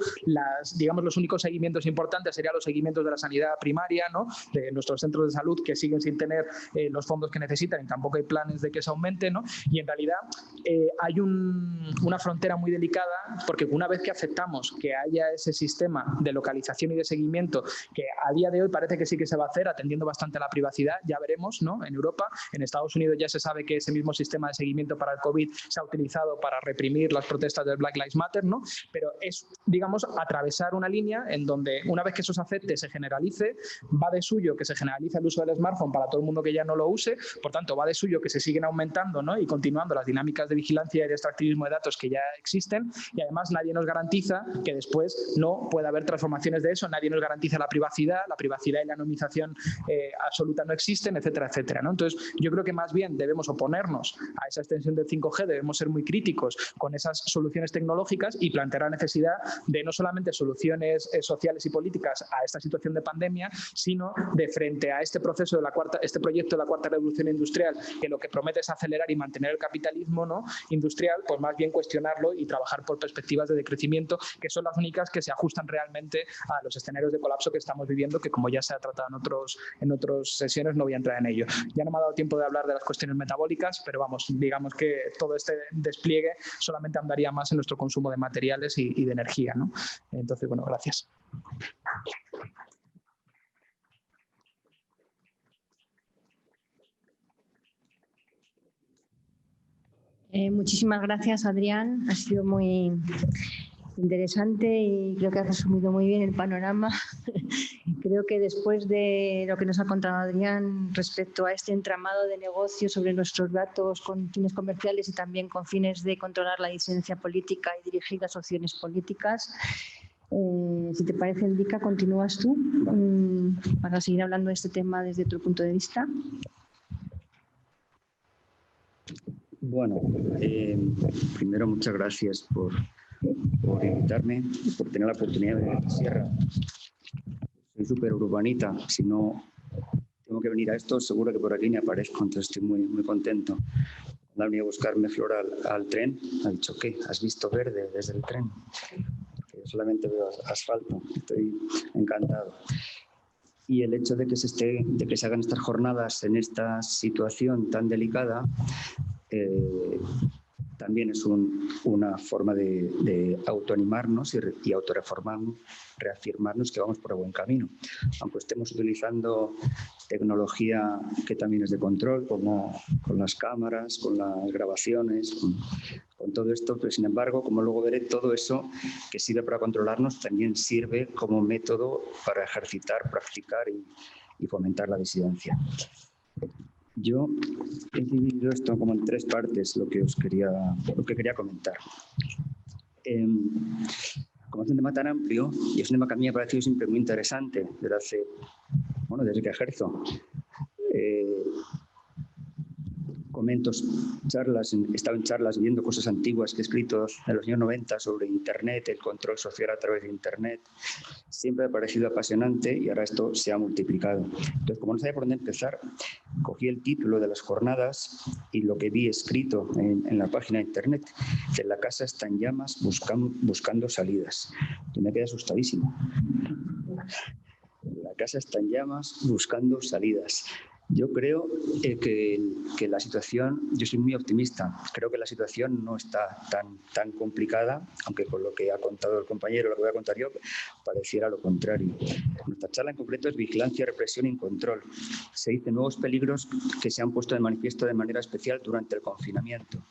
Digamos, los únicos seguimientos importantes serían los seguimientos de la sanidad primaria, ¿no? De nuestros centros de salud, que siguen sin tener los fondos que necesitan y tampoco hay planes de que se aumente, ¿no? Y en realidad hay una frontera muy delicada, porque una vez que aceptamos que haya ese sistema de localización y de seguimiento, que a día de hoy parece que sí que se va a hacer, atendiendo bastante a la privacidad, ya veremos, ¿no? En Europa, en Estados Unidos ya se sabe que ese mismo sistema de seguimiento para el COVID se ha utilizado para reprimir las protestas del Black Lives Matter, ¿no? Pero es, digamos, atravesar una línea en donde una vez que eso se acepte, se generalice, va de suyo que se generalice el uso del smartphone para todo el mundo que ya no lo use, por tanto va de suyo que se siguen aumentando, ¿no? Y continuando las dinámicas de vigilancia y de extractivismo de datos que ya existen, y además nadie nos garantiza que después no pueda haber transformaciones de eso, nadie nos garantiza la privacidad y la anonimización absoluta no existen, etcétera, etcétera, ¿no? Entonces yo creo que más bien debemos oponernos a esa extensión del 5G, debemos ser muy críticos con esas soluciones tecnológicas y plantear la necesidad de no solamente soluciones sociales y políticas a esta situación de pandemia, sino de frente a este proceso de este proyecto de la cuarta revolución industrial, que lo que promete es acelerar y mantener el capitalismo, ¿no? Industrial, pues más bien cuestionarlo y trabajar por perspectivas de decrecimiento, que son las únicas que se ajustan realmente a los escenarios de colapso que estamos viviendo, que como ya se ha tratado en otras sesiones, no voy a entrar en ello. Ya no me ha dado tiempo de hablar de las cuestiones metabólicas, pero vamos, digamos que todo este despliegue solamente andaría más en nuestro consumo de materiales y de energía, ¿no? Entonces, bueno, gracias. Muchísimas gracias, Adrián. Ha sido muy interesante y creo que has resumido muy bien el panorama. Creo que después de lo que nos ha contado Adrián respecto a este entramado de negocios sobre nuestros datos con fines comerciales y también con fines de controlar la disidencia política y dirigir las opciones políticas, si te parece, Elvika, continúas tú para seguir hablando de este tema desde tu punto de vista. Bueno, primero muchas gracias por invitarme, por tener la oportunidad de venir a la sierra. Soy súper urbanita, si no tengo que venir a esto, seguro que por aquí me aparezco, entonces estoy muy, muy contento. Cuando ha venido a buscarme Flor al tren, ha dicho, ¿qué? ¿Has visto verde desde el tren? Que solamente veo asfalto, estoy encantado. Y el hecho de que se hagan estas jornadas en esta situación tan delicada también es una forma de autoanimarnos y reafirmarnos que vamos por el buen camino. Aunque estemos utilizando tecnología que también es de control, como con las cámaras, con las grabaciones, con todo esto, pero sin embargo, como luego veré, todo eso que sirve para controlarnos también sirve como método para ejercitar, practicar y fomentar la disidencia. Yo he dividido esto como en tres partes, lo que quería comentar. Como es un tema tan amplio, y es un tema que a mí me ha parecido siempre muy interesante desde que ejerzo. estaba en charlas viendo cosas antiguas que he escrito en los años 90 sobre Internet, el control social a través de Internet. Siempre me ha parecido apasionante y ahora esto se ha multiplicado. Entonces, como no sabía por dónde empezar, cogí el título de las jornadas y lo que vi escrito en la página de Internet, que la casa está en llamas buscando salidas. Yo me quedé asustadísimo. La casa está en llamas buscando salidas. Yo creo que la situación, yo soy muy optimista, creo que la situación no está tan complicada, aunque con lo que ha contado el compañero, lo que voy a contar yo, pareciera lo contrario. Nuestra charla en concreto es vigilancia, represión y control. Se dice nuevos peligros que se han puesto de manifiesto de manera especial durante el confinamiento.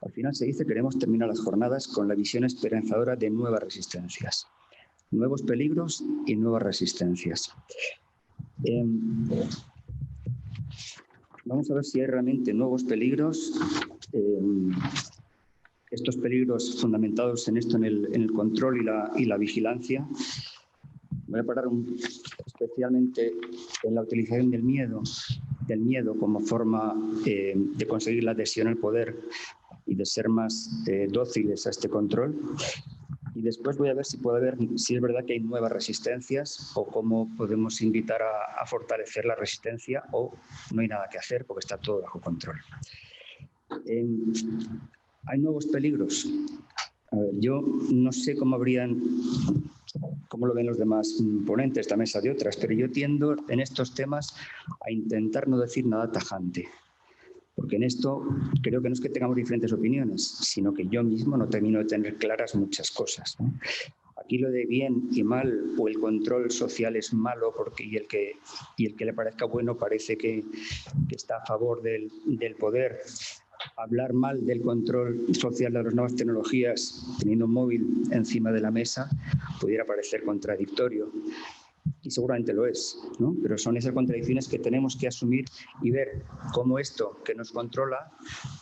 Al final se dice que queremos terminar las jornadas con la visión esperanzadora de nuevas resistencias. Nuevos peligros y nuevas resistencias. Vamos a ver si hay realmente nuevos peligros, estos peligros fundamentados en esto, en el control y la vigilancia. Voy a parar especialmente en la utilización del miedo como forma de conseguir la adhesión al poder y de ser más dóciles a este control. Y después voy a ver si es verdad que hay nuevas resistencias o cómo podemos invitar a fortalecer la resistencia o no hay nada que hacer porque está todo bajo control. Hay nuevos peligros. A ver, yo no sé cómo lo ven los demás ponentes de esta mesa de otras, pero yo tiendo en estos temas a intentar no decir nada tajante. Porque en esto creo que no es que tengamos diferentes opiniones, sino que yo mismo no termino de tener claras muchas cosas, ¿no? Aquí lo de bien y mal o el control social es malo y el que le parezca bueno parece que está a favor del poder. Hablar mal del control social de las nuevas tecnologías teniendo un móvil encima de la mesa pudiera parecer contradictorio. Y seguramente lo es, ¿no? Pero son esas contradicciones que tenemos que asumir y ver cómo esto que nos controla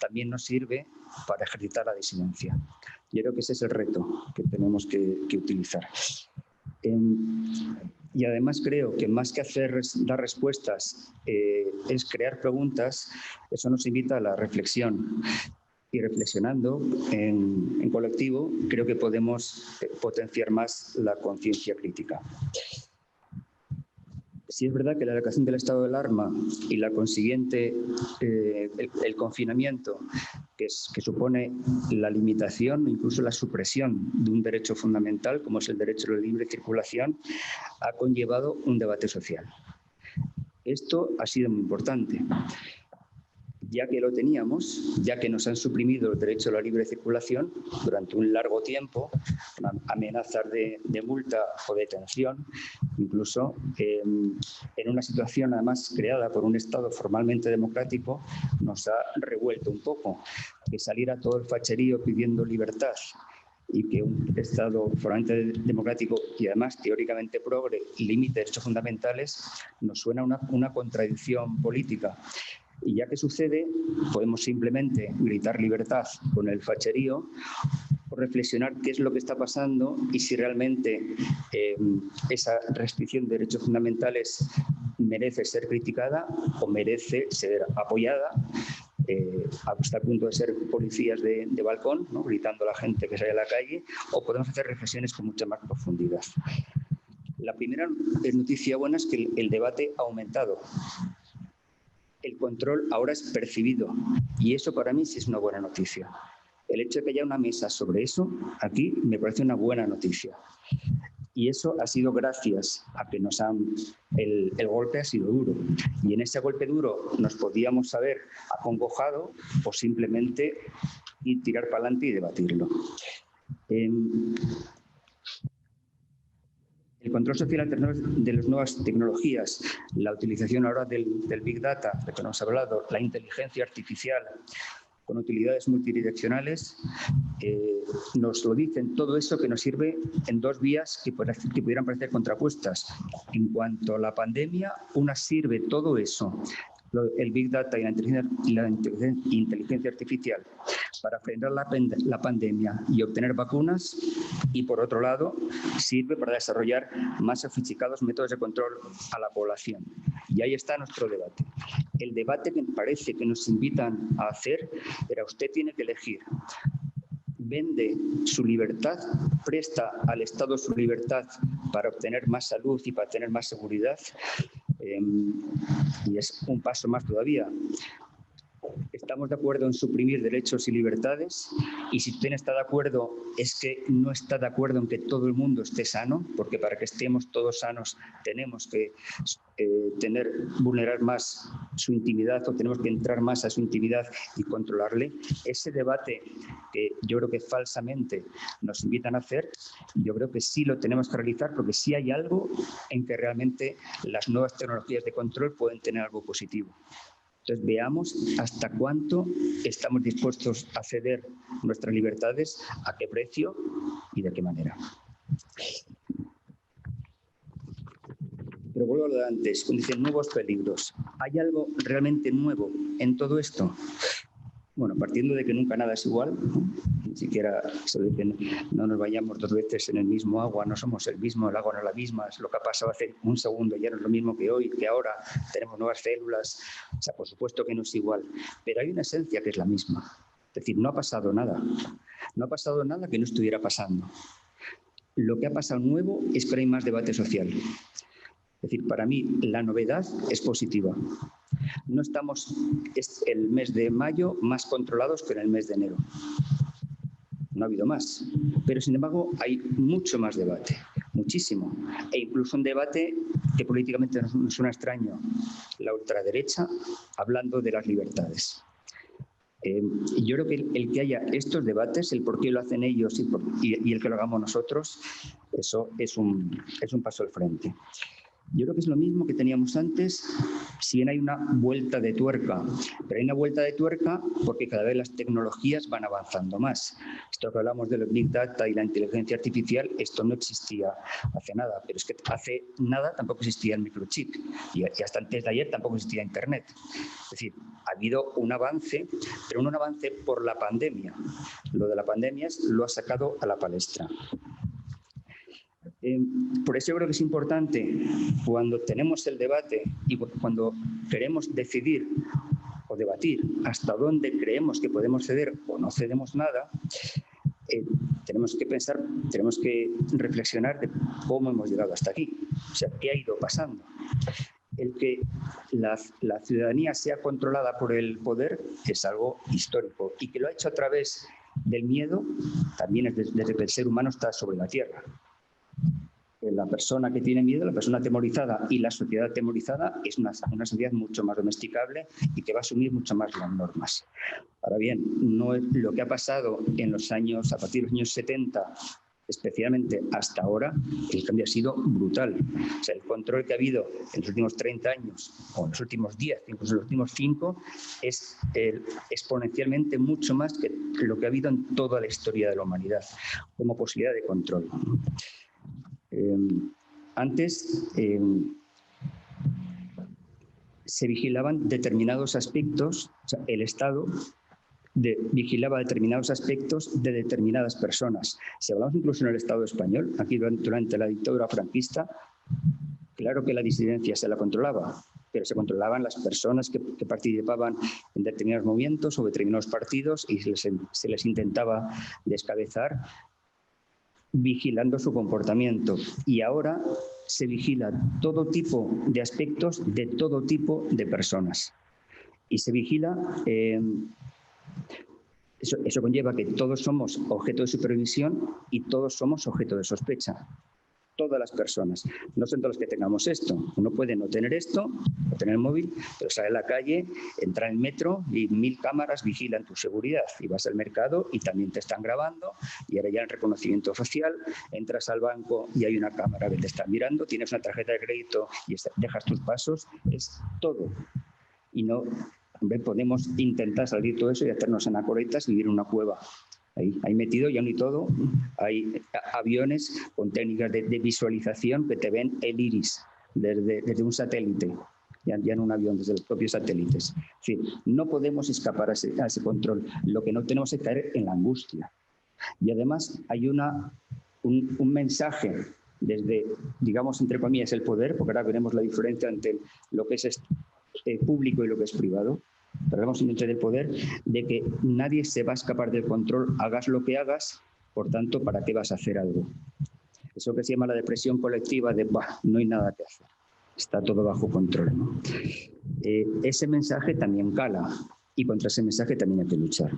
también nos sirve para ejercitar la disidencia. Yo creo que ese es el reto que tenemos que utilizar. Y además creo que más que dar respuestas es crear preguntas, eso nos invita a la reflexión. Y reflexionando en colectivo, creo que podemos potenciar más la conciencia crítica. Sí es verdad que la declaración del estado de alarma y la consiguiente el confinamiento, que supone la limitación o incluso la supresión de un derecho fundamental, como es el derecho a la libre circulación, ha conllevado un debate social. Esto ha sido muy importante, ya que lo teníamos, ya que nos han suprimido el derecho a la libre circulación durante un largo tiempo, amenazas de multa o detención, incluso en una situación además creada por un Estado formalmente democrático, nos ha revuelto un poco, que saliera todo el facherío pidiendo libertad y que un Estado formalmente democrático y además teóricamente progre limite derechos fundamentales, nos suena una contradicción política. Y ya que sucede, podemos simplemente gritar libertad con el facherío o reflexionar qué es lo que está pasando y si realmente esa restricción de derechos fundamentales merece ser criticada o merece ser apoyada hasta el punto de ser policías de balcón, ¿no? Gritando a la gente que sale a la calle, o podemos hacer reflexiones con mucha más profundidad. La primera noticia buena es que el debate ha aumentado. El control ahora es percibido y eso para mí sí es una buena noticia. El hecho de que haya una mesa sobre eso, aquí me parece una buena noticia. Y eso ha sido gracias a que el golpe ha sido duro. Y en ese golpe duro nos podíamos haber acongojado o simplemente ir tirar para adelante y debatirlo. El control social de las nuevas tecnologías, la utilización ahora del Big Data, de que nos ha hablado, la inteligencia artificial con utilidades multidireccionales, nos lo dicen todo eso que nos sirve en dos vías que pudieran parecer contrapuestas. En cuanto a la pandemia, una sirve todo eso, el Big Data y la inteligencia artificial, para frenar la pandemia y obtener vacunas, y por otro lado sirve para desarrollar más sofisticados métodos de control a la población. Y ahí está nuestro debate. El debate que parece que nos invitan a hacer era: usted tiene que elegir. Vende su libertad, presta al Estado su libertad para obtener más salud y para tener más seguridad. Y es un paso más todavía. Estamos de acuerdo en suprimir derechos y libertades, y si usted no está de acuerdo es que no está de acuerdo en que todo el mundo esté sano, porque para que estemos todos sanos tenemos que vulnerar más su intimidad, o tenemos que entrar más a su intimidad y controlarle. Ese debate que yo creo que falsamente nos invitan a hacer, yo creo que sí lo tenemos que realizar, porque sí hay algo en que realmente las nuevas tecnologías de control pueden tener algo positivo. Entonces, veamos hasta cuánto estamos dispuestos a ceder nuestras libertades, a qué precio y de qué manera. Pero vuelvo a lo de antes, cuando dicen nuevos peligros. ¿Hay algo realmente nuevo en todo esto? Bueno, partiendo de que nunca nada es igual, ¿no? Ni siquiera eso de que no nos vayamos 2 veces en el mismo agua, no somos el mismo, el agua no es la misma, es lo que ha pasado hace un segundo, ya no es lo mismo que hoy, que ahora, tenemos nuevas células, o sea, por supuesto que no es igual, pero hay una esencia que es la misma. Es decir, no ha pasado nada, no ha pasado nada que no estuviera pasando. Lo que ha pasado nuevo es que ahora hay más debate social. Es decir, para mí la novedad es positiva. No estamos el mes de mayo más controlados que en el mes de enero. No ha habido más. Pero, sin embargo, hay mucho más debate, muchísimo. E incluso un debate que políticamente nos suena extraño, la ultraderecha hablando de las libertades. Yo creo que el que haya estos debates, el por qué lo hacen ellos y el que lo hagamos nosotros, eso es un paso al frente. Yo creo que es lo mismo que teníamos antes, si bien hay una vuelta de tuerca, pero hay una vuelta de tuerca porque cada vez las tecnologías van avanzando más. Esto que hablamos de los Big Data y la inteligencia artificial, esto no existía hace nada, pero es que hace nada tampoco existía el microchip y hasta antes de ayer tampoco existía Internet. Es decir, ha habido un avance, pero un avance por la pandemia. Lo de la pandemia lo ha sacado a la palestra. Por eso yo creo que es importante, cuando tenemos el debate y cuando queremos decidir o debatir hasta dónde creemos que podemos ceder o no cedemos nada, tenemos que pensar, tenemos que reflexionar de cómo hemos llegado hasta aquí, o sea, qué ha ido pasando. El que la ciudadanía sea controlada por el poder es algo histórico, y que lo ha hecho a través del miedo también es desde que el ser humano está sobre la tierra. La persona que tiene miedo, la persona atemorizada y la sociedad atemorizada es una sociedad mucho más domesticable y que va a asumir mucho más las normas. Ahora bien, no es lo que ha pasado en los años, a partir de los años 70, especialmente hasta ahora, el cambio ha sido brutal. O sea, el control que ha habido en los últimos 30 años, o en los últimos 10, incluso en los últimos 5, es exponencialmente mucho más que lo que ha habido en toda la historia de la humanidad, como posibilidad de control. Antes se vigilaban determinados aspectos, o sea, el Estado vigilaba determinados aspectos de determinadas personas. Si hablamos incluso en el Estado español, aquí durante la dictadura franquista, claro que la disidencia se la controlaba, pero se controlaban las personas que participaban en determinados movimientos o determinados partidos y se les intentaba descabezar, vigilando su comportamiento. Y ahora se vigila todo tipo de aspectos de todo tipo de personas. Y se vigila, eso conlleva que todos somos objeto de supervisión y todos somos objeto de sospecha. Todas las personas. No son todos los que tengamos esto. Uno puede no tener esto, no tener el móvil, pero sale a la calle, entra en el metro y 1000 cámaras vigilan tu seguridad. Y vas al mercado y también te están grabando, y ahora ya el reconocimiento facial, entras al banco y hay una cámara que te está mirando, tienes una tarjeta de crédito y dejas tus pasos, es todo. Y no, podemos intentar salir todo eso y hacernos anacoretas y vivir en una cueva. Ahí metido ya ni todo, hay aviones con técnicas de visualización que te ven el iris desde un satélite, ya en un avión, desde los propios satélites. Es decir, no podemos escapar a ese control, lo que no tenemos es caer en la angustia. Y además hay un mensaje desde, digamos, entre comillas, el poder, porque ahora veremos la diferencia entre lo que es público y lo que es privado, pero hablamos simplemente del poder, de que nadie se va a escapar del control, hagas lo que hagas, por tanto, ¿para qué vas a hacer algo? Eso que se llama la depresión colectiva de, bah, no hay nada que hacer, está todo bajo control, ¿no? Ese mensaje también cala y contra ese mensaje también hay que luchar.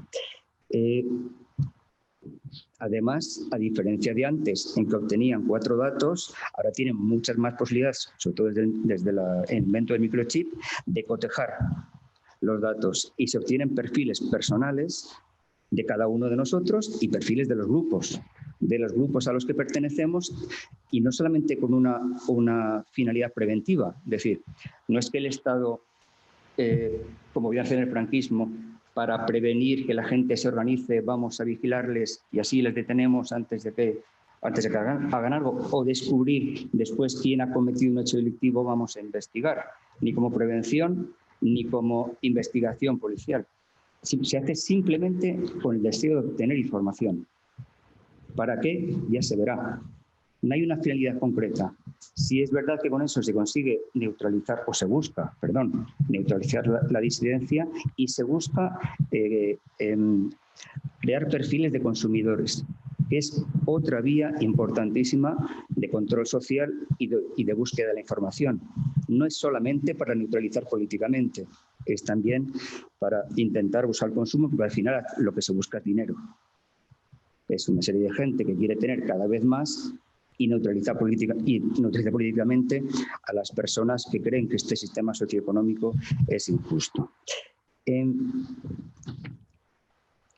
Además, a diferencia de antes, en que obtenían 4 datos, ahora tienen muchas más posibilidades, sobre todo desde el invento del microchip, de cotejar los datos y se obtienen perfiles personales de cada uno de nosotros y perfiles de los grupos a los que pertenecemos, y no solamente con una finalidad preventiva. Es decir, no es que el Estado, como voy a hacer en el franquismo, para prevenir que la gente se organice, vamos a vigilarles y así les detenemos antes de que hagan algo, o descubrir después quién ha cometido un hecho delictivo, vamos a investigar, ni como prevención ni como investigación policial. Se hace simplemente con el deseo de obtener información. ¿Para qué? Ya se verá. No hay una finalidad concreta. Si es verdad que con eso se consigue neutralizar, o se busca, perdón, neutralizar la disidencia y se busca crear perfiles de consumidores, que es otra vía importantísima de control social y de búsqueda de la información. No es solamente para neutralizar políticamente, es también para intentar buscar el consumo, porque al final lo que se busca es dinero. Es una serie de gente que quiere tener cada vez más y neutraliza políticamente a las personas que creen que este sistema socioeconómico es injusto.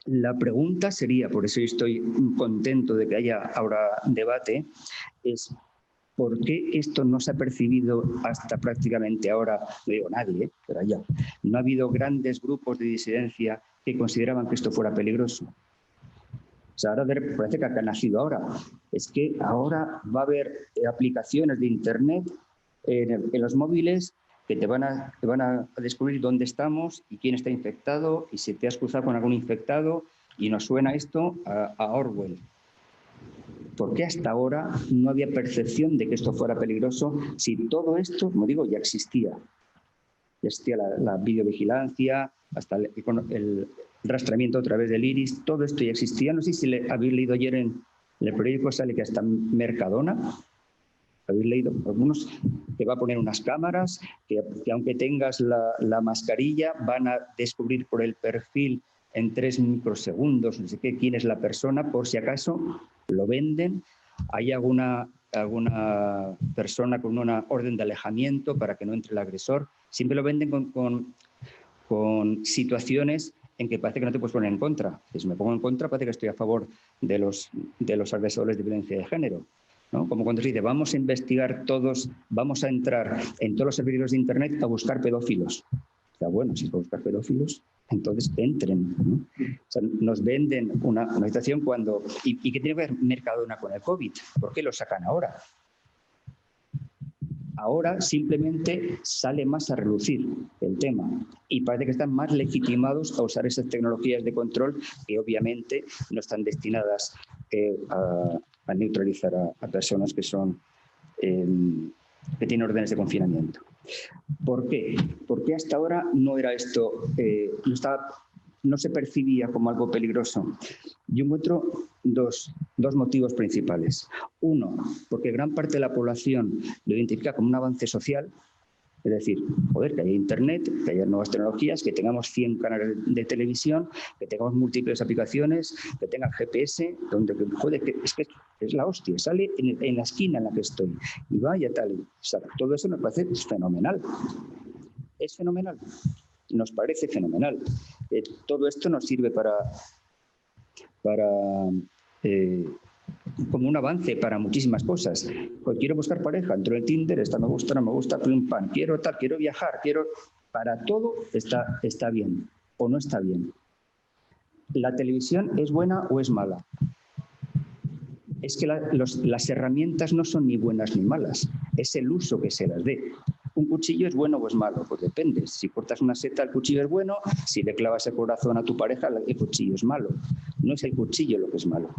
La pregunta sería, por eso estoy contento de que haya ahora debate, es ¿por qué esto no se ha percibido hasta prácticamente ahora? No digo nadie, pero allá. No ha habido grandes grupos de disidencia que consideraban que esto fuera peligroso. O sea, ahora parece que ha nacido ahora. Es que ahora va a haber aplicaciones de Internet en los móviles que te van a descubrir dónde estamos y quién está infectado y si te has cruzado con algún infectado, y nos suena esto a Orwell. ¿Por qué hasta ahora no había percepción de que esto fuera peligroso si todo esto, como digo, ya existía? Ya existía la videovigilancia, hasta el rastreamiento a través del iris, todo esto ya existía. No sé si habéis leído ayer en el periódico, sale que hasta Mercadona, habéis leído, algunos, te va a poner unas cámaras que aunque tengas la mascarilla, van a descubrir por el perfil en 3 microsegundos, no sé qué, quién es la persona, por si acaso lo venden. Hay alguna persona con una orden de alejamiento para que no entre el agresor. Siempre lo venden con situaciones en que parece que no te puedes poner en contra. Si me pongo en contra, parece que estoy a favor de los agresores de violencia de género, ¿no? Como cuando se dice, vamos a investigar todos, vamos a entrar en todos los servidores de Internet a buscar pedófilos. O sea, bueno, si es para buscar pedófilos, entonces entren, ¿no? O sea, nos venden una situación cuando... ¿Y qué tiene que ver Mercadona con el COVID? ¿Por qué lo sacan ahora? Ahora simplemente sale más a relucir el tema y parece que están más legitimados a usar esas tecnologías de control que obviamente no están destinadas a neutralizar a personas que tienen órdenes de confinamiento. ¿Por qué? Porque hasta ahora no era esto, no se percibía como algo peligroso. Yo encuentro dos motivos principales. Uno, porque gran parte de la población lo identifica como un avance social, es decir, joder, que haya Internet, que haya nuevas tecnologías, que tengamos 100 canales de televisión, que tengamos múltiples aplicaciones, que tengan GPS, donde, joder, es que es la hostia, sale en la esquina en la que estoy y vaya tal. O sea, todo eso me parece fenomenal. Es fenomenal. Nos parece fenomenal. Todo esto nos sirve como un avance para muchísimas cosas. Pues quiero buscar pareja, entro en Tinder, esta me gusta, no me gusta, pim, pam, quiero tal, quiero viajar, para todo está bien o no está bien. ¿La televisión es buena o es mala? Es que las herramientas no son ni buenas ni malas, es el uso que se las dé. ¿Un cuchillo es bueno o es malo? Pues depende. Si cortas una seta, el cuchillo es bueno. Si le clavas el corazón a tu pareja, el cuchillo es malo. No es el cuchillo lo que es malo.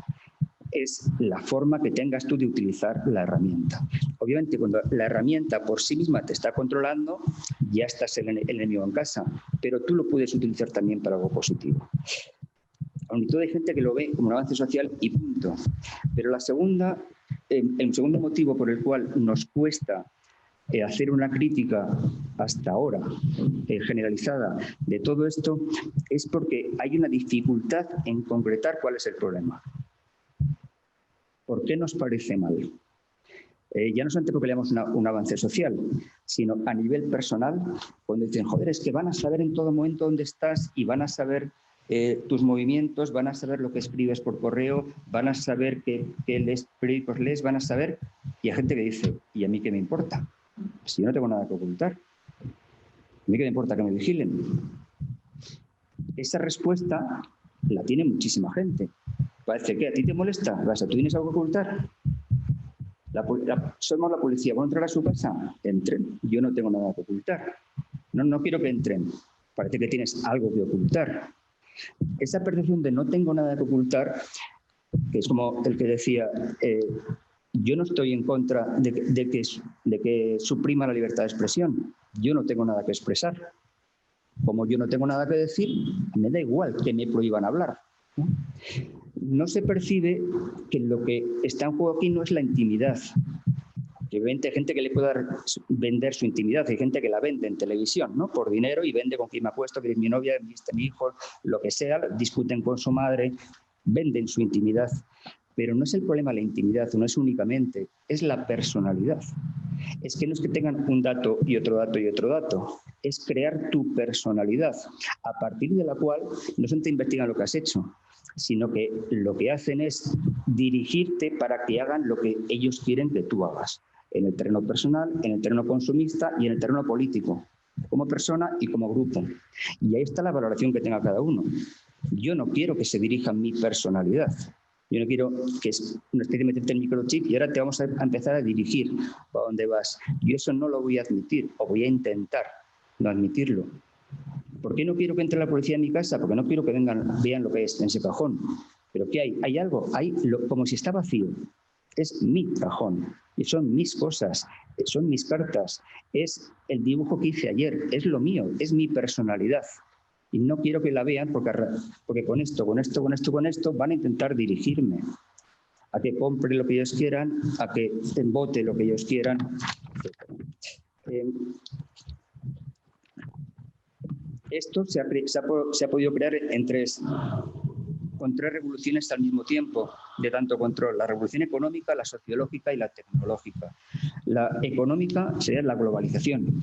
es la forma que tengas tú de utilizar la herramienta. Obviamente, cuando la herramienta por sí misma te está controlando, ya estás el enemigo en casa, pero tú lo puedes utilizar también para algo positivo. Aunque todo hay gente que lo ve como un avance social y punto. Pero el segundo motivo por el cual nos cuesta hacer una crítica hasta ahora generalizada de todo esto es porque hay una dificultad en concretar cuál es el problema. ¿Por qué nos parece mal? Ya no solamente porque leamos un avance social, sino a nivel personal, cuando dicen, joder, es que van a saber en todo momento dónde estás y van a saber tus movimientos, van a saber lo que escribes por correo, van a saber qué periódicos lees, van a saber... Y hay gente que dice, ¿y a mí qué me importa? Si yo no tengo nada que ocultar. ¿A mí qué me importa que me vigilen? Esa respuesta la tiene muchísima gente. Parece que a ti te molesta. ¿Tú tienes algo que ocultar? Somos la policía. ¿Van a entrar a su casa? Entren. Yo no tengo nada que ocultar. No quiero que entren. Parece que tienes algo que ocultar. Esa percepción de no tengo nada que ocultar, que es como el que decía... yo no estoy en contra de que suprima la libertad de expresión. Yo no tengo nada que expresar. Como yo no tengo nada que decir, me da igual que me prohíban hablar. No se percibe que lo que está en juego aquí no es la intimidad. Obviamente hay gente que le puede vender su intimidad, hay gente que la vende en televisión, ¿no? Por dinero y vende con quién me acuesto, que es mi novia, mi hijo, lo que sea, discuten con su madre, venden su intimidad. Pero no es el problema la intimidad, no es únicamente, es la personalidad. Es que no es que tengan un dato y otro dato y otro dato, es crear tu personalidad, a partir de la cual no solamente investigan lo que has hecho, sino que lo que hacen es dirigirte para que hagan lo que ellos quieren que tú hagas, en el terreno personal, en el terreno consumista y en el terreno político, como persona y como grupo. Y ahí está la valoración que tenga cada uno. Yo no quiero que se dirija mi personalidad. Yo no quiero que es una especie de meterte el microchip y ahora te vamos a empezar a dirigir para dónde vas. Yo eso no lo voy a admitir, o voy a intentar no admitirlo. ¿Por qué no quiero que entre la policía en mi casa? Porque no quiero que vean lo que es en ese cajón. ¿Pero qué hay? ¿Hay algo? Hay como si está vacío. Es mi cajón, y son mis cosas, son mis cartas, es el dibujo que hice ayer, es lo mío, es mi personalidad. Y no quiero que la vean porque con esto van a intentar dirigirme a que compre lo que ellos quieran, a que vote lo que ellos quieran. Esto se ha podido crear con tres revoluciones al mismo tiempo de tanto control: la revolución económica, la sociológica y la tecnológica. La económica sería la globalización.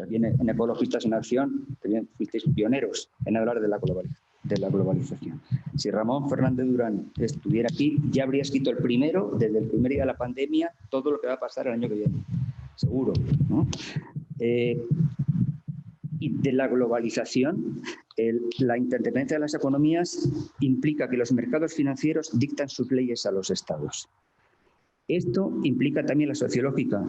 Aquí en Ecologistas en Acción también fuisteis pioneros en hablar de la globalización. Si Ramón Fernández Durán estuviera aquí, ya habría escrito desde el primer día de la pandemia, todo lo que va a pasar el año que viene. Seguro, ¿no? Y de la globalización, la interdependencia de las economías implica que los mercados financieros dictan sus leyes a los estados. Esto implica también la sociológica,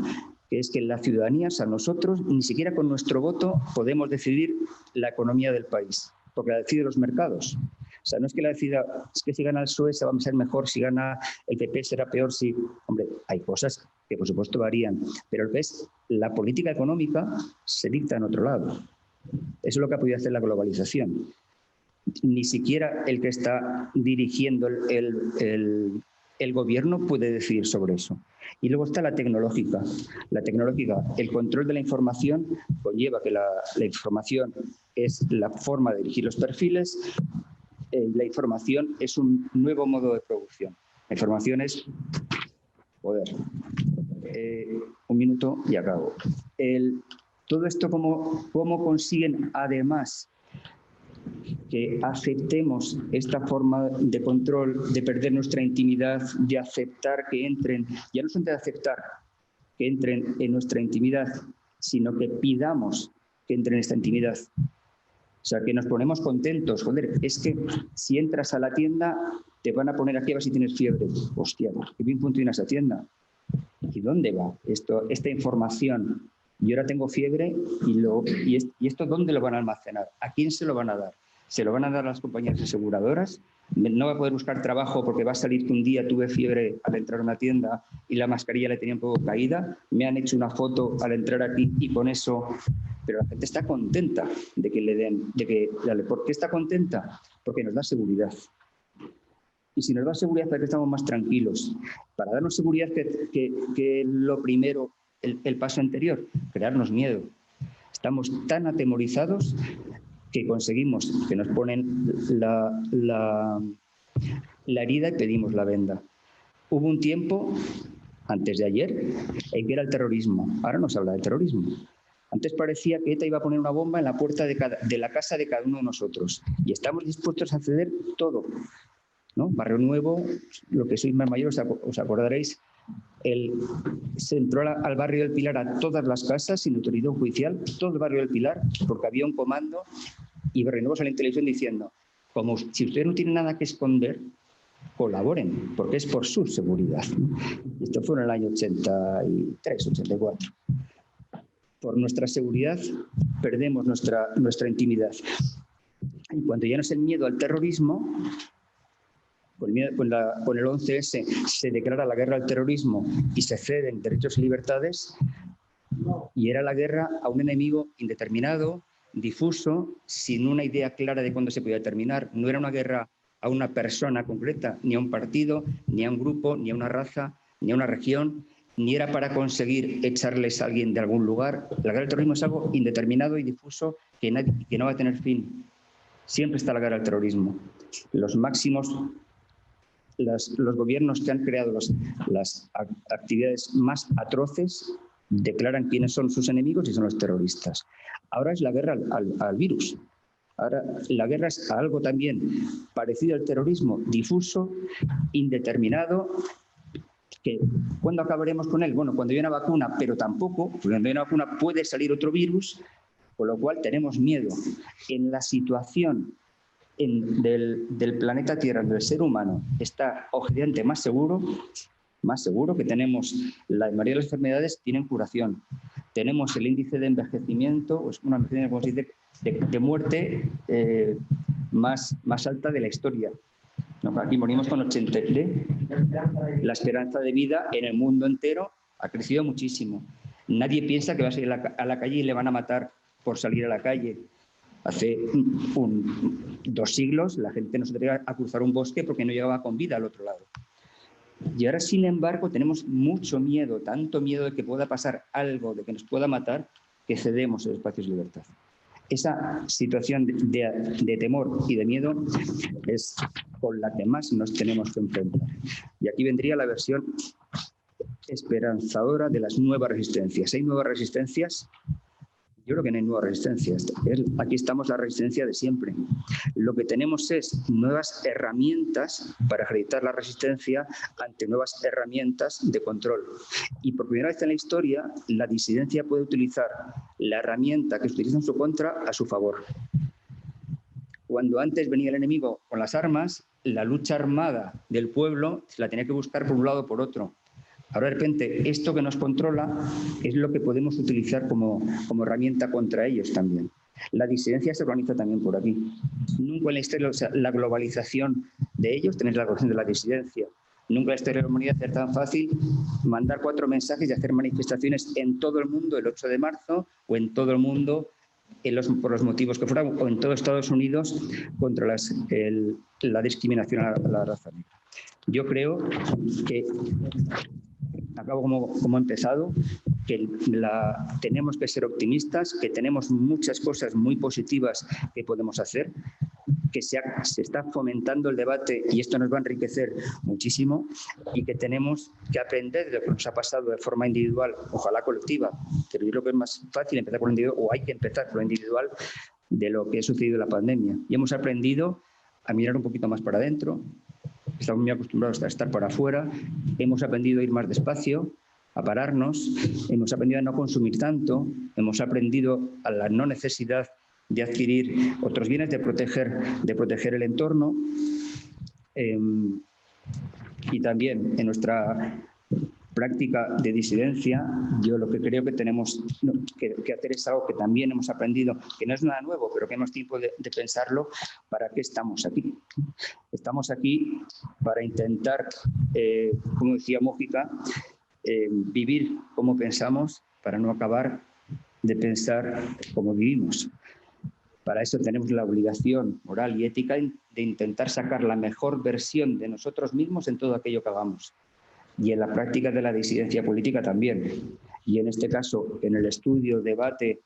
que es que la ciudadanía, o sea, nosotros, ni siquiera con nuestro voto podemos decidir la economía del país, porque la deciden los mercados. O sea, no es que la decida, es que si gana el PSOE se va a ser mejor, si gana el PP será peor, si... Hombre, hay cosas que por supuesto varían, pero lo que es la política económica se dicta en otro lado. Eso es lo que ha podido hacer la globalización. Ni siquiera el que está dirigiendo el gobierno puede decidir sobre eso. Y luego está la tecnológica. La tecnológica, el control de la información conlleva que la información es la forma de dirigir los perfiles. La información es un nuevo modo de producción. La información es poder. Un minuto y acabo. Todo esto, ¿cómo consiguen además que aceptemos esta forma de control, de perder nuestra intimidad, de aceptar que entren, ya no solamente de aceptar que entren en nuestra intimidad, sino que pidamos que entren en esta intimidad? O sea, que nos ponemos contentos. Joder, es que si entras a la tienda te van a poner aquí a ver si tienes fiebre. Hostia, qué bien funciona esa tienda. ¿Y dónde va esta información? Yo ahora tengo fiebre y esto ¿dónde lo van a almacenar? ¿A quién se lo van a dar? ¿Se lo van a dar a las compañías aseguradoras? no va a poder buscar trabajo porque va a salir que un día tuve fiebre al entrar a una tienda y la mascarilla le tenía un poco caída, me han hecho una foto al entrar aquí y con eso, pero la gente está contenta de que le den, ¿por qué está contenta? Porque nos da seguridad. Y si nos da seguridad, ¿para qué estamos más tranquilos? Para darnos seguridad que lo primero, el paso anterior, crearnos miedo. Estamos tan atemorizados que conseguimos que nos ponen la herida y pedimos la venda. Hubo un tiempo, antes de ayer, en que era el terrorismo. Ahora no se habla de terrorismo. Antes parecía que ETA iba a poner una bomba en la puerta de la casa de cada uno de nosotros. Y estamos dispuestos a ceder todo, ¿no? Barrio Nuevo, lo que sois más mayores, os acordaréis, se entró al barrio del Pilar a todas las casas sin autoridad judicial, todo el barrio del Pilar, porque había un comando, y Barrio Nuevo salió en televisión diciendo, como si ustedes no tienen nada que esconder, colaboren, porque es por su seguridad, ¿no? Esto fue en el año 83, 84. Por nuestra seguridad perdemos nuestra intimidad. Y cuando ya no es el miedo al terrorismo, con el 11S se declara la guerra al terrorismo y se ceden derechos y libertades, y era la guerra a un enemigo indeterminado, difuso, sin una idea clara de cuándo se podía terminar. No era una guerra a una persona concreta, ni a un partido, ni a un grupo, ni a una raza, ni a una región, ni era para conseguir echarles a alguien de algún lugar. La guerra al terrorismo es algo indeterminado y difuso que no va a tener fin. Siempre está la guerra al terrorismo. Los gobiernos que han creado las actividades más atroces declaran quiénes son sus enemigos y son los terroristas. Ahora es la guerra al virus. Ahora la guerra es algo también parecido al terrorismo, difuso, indeterminado, que ¿cuándo acabaremos con él? Bueno, cuando haya una vacuna, pero tampoco, porque cuando haya una vacuna puede salir otro virus, con lo cual tenemos miedo. En la situación del planeta Tierra, donde el ser humano está Occidente más seguro que tenemos, la mayoría de las enfermedades tienen curación. Tenemos el índice de envejecimiento, es una de muerte más alta de la historia. Aquí morimos con 83. La esperanza de vida en el mundo entero ha crecido muchísimo. Nadie piensa que va a salir a la calle y le van a matar por salir a la calle. Hace 2 siglos la gente no se atrevía a cruzar un bosque porque no llegaba con vida al otro lado. Y ahora, sin embargo, tenemos mucho miedo, tanto miedo de que pueda pasar algo, de que nos pueda matar, que cedemos el espacio de libertad. Esa situación de temor y de miedo es con la que más nos tenemos que enfrentar. Y aquí vendría la versión esperanzadora de las nuevas resistencias. ¿Hay nuevas resistencias? Yo creo que no hay nuevas resistencias. Aquí estamos la resistencia de siempre. Lo que tenemos es nuevas herramientas para ejercitar la resistencia ante nuevas herramientas de control. Y por primera vez en la historia, la disidencia puede utilizar la herramienta que se utiliza en su contra a su favor. Cuando antes venía el enemigo con las armas, la lucha armada del pueblo se la tenía que buscar por un lado o por otro. Ahora, de repente, esto que nos controla es lo que podemos utilizar como herramienta contra ellos también. La disidencia se organiza también por aquí. Nunca en la historia, o sea, la globalización de ellos, tenéis la globalización de la disidencia. Nunca en la historia de la humanidad es tan fácil mandar 4 mensajes y hacer manifestaciones en todo el mundo el 8 de marzo o en todo el mundo por los motivos que fueran, o en todo Estados Unidos contra la discriminación a la raza negra. Yo creo que acabo como he empezado, que tenemos que ser optimistas, que tenemos muchas cosas muy positivas que podemos hacer, que se está fomentando el debate y esto nos va a enriquecer muchísimo, y que tenemos que aprender de lo que nos ha pasado de forma individual, ojalá colectiva, pero yo creo que es más fácil empezar por lo individual, o hay que empezar por lo individual, de lo que ha sucedido en la pandemia. Y hemos aprendido a mirar un poquito más para adentro. Estamos muy acostumbrados a estar para afuera, hemos aprendido a ir más despacio, a pararnos, hemos aprendido a no consumir tanto, hemos aprendido a la no necesidad de adquirir otros bienes, de proteger el entorno, y también en nuestra práctica de disidencia, yo lo que creo que tenemos que hacer es algo que también hemos aprendido, que no es nada nuevo, pero que hemos tiempo de pensarlo. ¿Para qué estamos aquí? Estamos aquí para intentar, como decía Mújica, vivir como pensamos, para no acabar de pensar como vivimos. Para eso tenemos la obligación moral y ética de intentar sacar la mejor versión de nosotros mismos en todo aquello que hagamos. Y en la práctica de la disidencia política también. Y en este caso, en el estudio, debate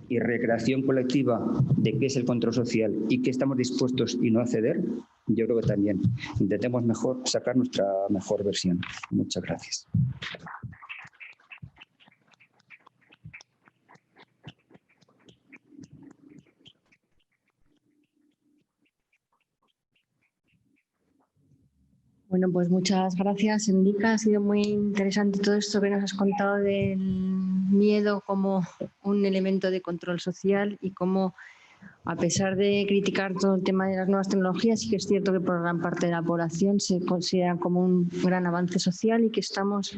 y recreación colectiva de qué es el control social y qué estamos dispuestos y no a ceder, yo creo que también intentemos sacar nuestra mejor versión. Muchas gracias. Bueno, pues muchas gracias, Enrica. Ha sido muy interesante todo esto que nos has contado del miedo como un elemento de control social y cómo, a pesar de criticar todo el tema de las nuevas tecnologías, sí que es cierto que por gran parte de la población se consideran como un gran avance social y que estamos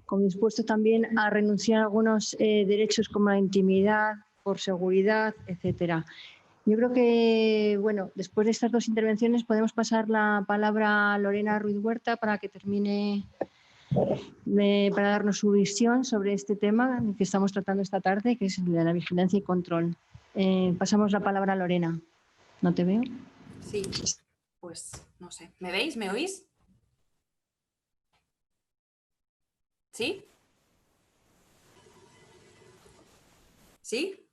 como dispuestos también a renunciar a algunos derechos como la intimidad, por seguridad, etcétera. Yo creo que, bueno, después de estas dos intervenciones podemos pasar la palabra a Lorena Ruiz Huerta para que termine, para darnos su visión sobre este tema que estamos tratando esta tarde, que es el de la vigilancia y control. Pasamos la palabra a Lorena. ¿No te veo? Sí, pues no sé. ¿Me veis? ¿Me oís? ¿Sí? ¿Sí?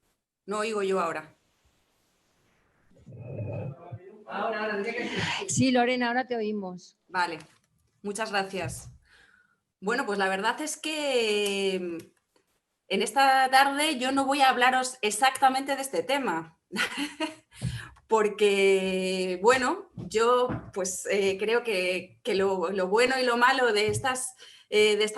No oigo yo ahora. Ahora, sí, Lorena, ahora te oímos. Vale, muchas gracias. Bueno, pues la verdad es que en esta tarde yo no voy a hablaros exactamente de este tema, porque, bueno, yo pues creo que lo bueno y lo malo de estas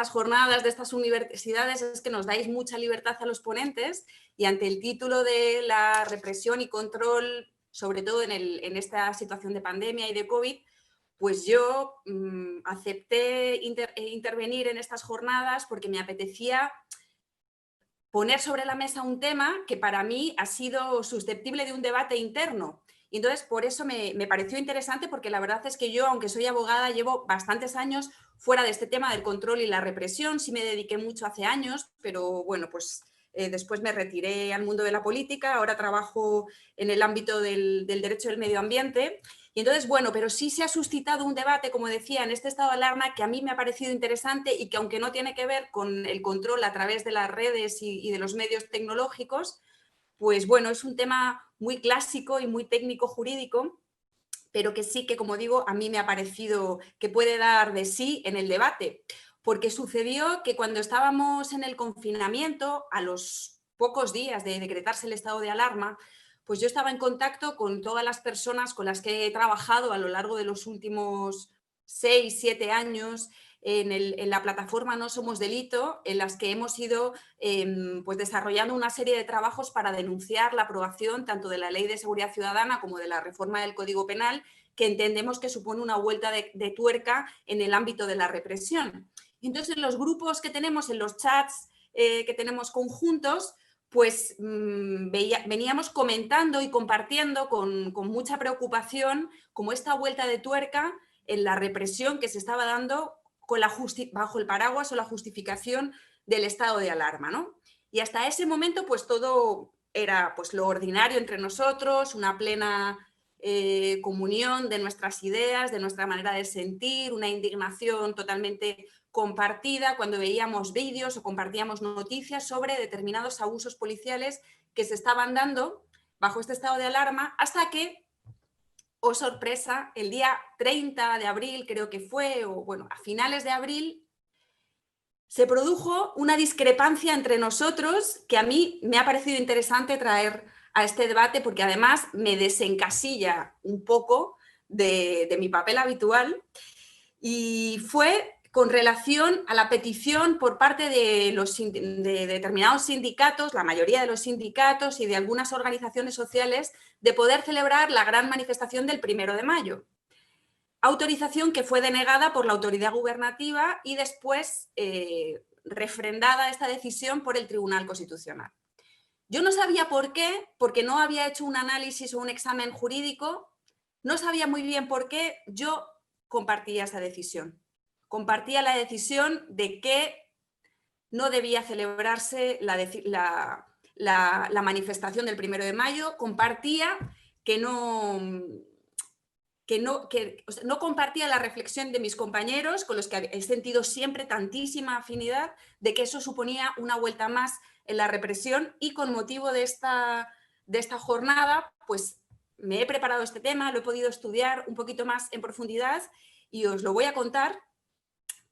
jornadas, de estas universidades, es que nos dais mucha libertad a los ponentes y ante el título de la represión y control, sobre todo en esta situación de pandemia y de COVID, pues yo acepté intervenir en estas jornadas porque me apetecía poner sobre la mesa un tema que para mí ha sido susceptible de un debate interno. Y entonces, por eso me pareció interesante, porque la verdad es que yo, aunque soy abogada, llevo bastantes años fuera de este tema del control y la represión. Sí me dediqué mucho hace años, pero bueno, pues después me retiré al mundo de la política. Ahora trabajo en el ámbito del derecho del medio ambiente. Y entonces, bueno, pero sí se ha suscitado un debate, como decía, en este estado de alarma que a mí me ha parecido interesante y que, aunque no tiene que ver con el control a través de las redes y de los medios tecnológicos, pues bueno, es un tema muy clásico y muy técnico jurídico, pero que sí que, como digo, a mí me ha parecido que puede dar de sí en el debate, porque sucedió que cuando estábamos en el confinamiento, a los pocos días de decretarse el estado de alarma, pues yo estaba en contacto con todas las personas con las que he trabajado a lo largo de los últimos 6, 7 años en la plataforma No Somos Delito, en las que hemos ido pues desarrollando una serie de trabajos para denunciar la aprobación tanto de la Ley de Seguridad Ciudadana como de la reforma del Código Penal, que entendemos que supone una vuelta de tuerca en el ámbito de la represión. Y entonces, en los grupos que tenemos, en los chats que tenemos conjuntos, pues veníamos comentando y compartiendo con mucha preocupación como esta vuelta de tuerca en la represión que se estaba dando bajo el paraguas o la justificación del estado de alarma, ¿no? Y hasta ese momento, pues todo era pues lo ordinario entre nosotros, una plena comunión de nuestras ideas, de nuestra manera de sentir, una indignación totalmente compartida cuando veíamos vídeos o compartíamos noticias sobre determinados abusos policiales que se estaban dando bajo este estado de alarma, hasta que, oh sorpresa, el día 30 de abril creo que fue, o bueno, a finales de abril, se produjo una discrepancia entre nosotros que a mí me ha parecido interesante traer a este debate, porque además me desencasilla un poco de mi papel habitual, y fue con relación a la petición por parte de determinados sindicatos, la mayoría de los sindicatos y de algunas organizaciones sociales, de poder celebrar la gran manifestación del 1 de mayo. autorización que fue denegada por la autoridad gubernativa y después refrendada esta decisión por el Tribunal Constitucional. Yo no sabía por qué, porque no había hecho un análisis o un examen jurídico, no sabía muy bien por qué yo compartía esa decisión. Compartía la decisión de que no debía celebrarse la manifestación del 1 de mayo, compartía que no compartía la reflexión de mis compañeros con los que he sentido siempre tantísima afinidad de que eso suponía una vuelta más en la represión y con motivo de esta jornada pues me he preparado este tema, lo he podido estudiar un poquito más en profundidad y os lo voy a contar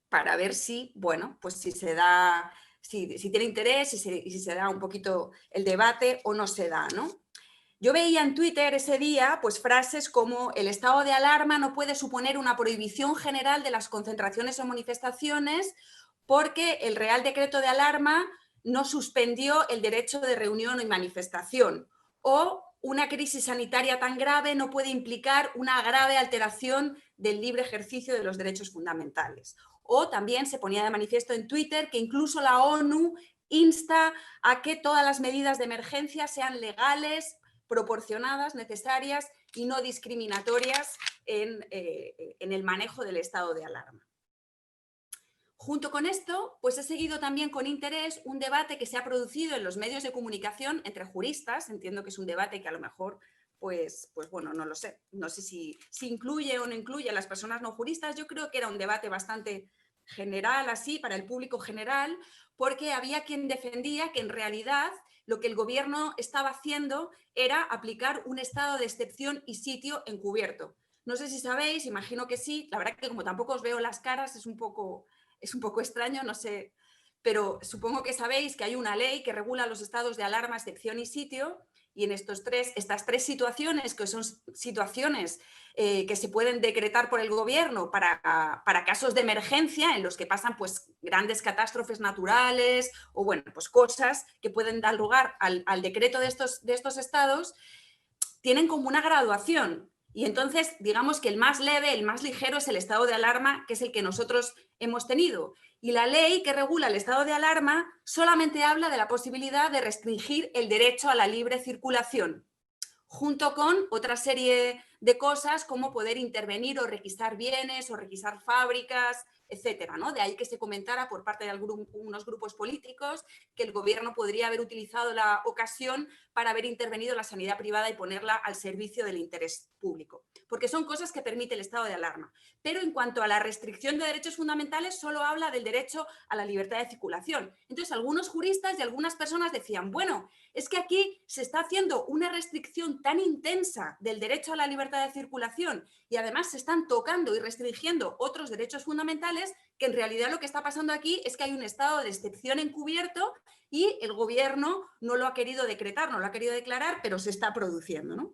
para ver si, bueno, pues si tiene interés y si se da un poquito el debate o no se da, ¿no? Yo veía en Twitter ese día pues frases como el estado de alarma no puede suponer una prohibición general de las concentraciones o manifestaciones porque el Real Decreto de Alarma no suspendió el derecho de reunión y manifestación, o una crisis sanitaria tan grave no puede implicar una grave alteración del libre ejercicio de los derechos fundamentales. O también se ponía de manifiesto en Twitter que incluso la ONU insta a que todas las medidas de emergencia sean legales, proporcionadas, necesarias y no discriminatorias en el manejo del estado de alarma. Junto con esto, pues he seguido también con interés un debate que se ha producido en los medios de comunicación entre juristas. Entiendo que es un debate que a lo mejor, pues bueno, no lo sé. No sé si incluye o no incluye a las personas no juristas. Yo creo que era un debate bastante general, así, para el público general, porque había quien defendía que en realidad lo que el gobierno estaba haciendo era aplicar un estado de excepción y sitio encubierto. No sé si sabéis, imagino que sí. La verdad que como tampoco os veo las caras, es un poco extraño, no sé, pero supongo que sabéis que hay una ley que regula los estados de alarma, excepción y sitio, y en estas tres situaciones, que son situaciones que se pueden decretar por el gobierno para casos de emergencia en los que pasan pues grandes catástrofes naturales o bueno, pues cosas que pueden dar lugar al decreto de estos estados, tienen como una graduación. Y entonces, digamos que el más leve, el más ligero es el estado de alarma, que es el que nosotros hemos tenido. Y la ley que regula el estado de alarma solamente habla de la posibilidad de restringir el derecho a la libre circulación, junto con otra serie de cosas como poder intervenir o requisar bienes o requisar fábricas, etcétera, ¿no? De ahí que se comentara por parte de unos grupos políticos que el gobierno podría haber utilizado la ocasión para haber intervenido en la sanidad privada y ponerla al servicio del interés público, porque son cosas que permite el estado de alarma. Pero en cuanto a la restricción de derechos fundamentales, solo habla del derecho a la libertad de circulación. Entonces, algunos juristas y algunas personas decían, bueno, es que aquí se está haciendo una restricción tan intensa del derecho a la libertad de circulación y además se están tocando y restringiendo otros derechos fundamentales que en realidad lo que está pasando aquí es que hay un estado de excepción encubierto y el gobierno no lo ha querido decretar, no lo ha querido declarar, pero se está produciendo, ¿no?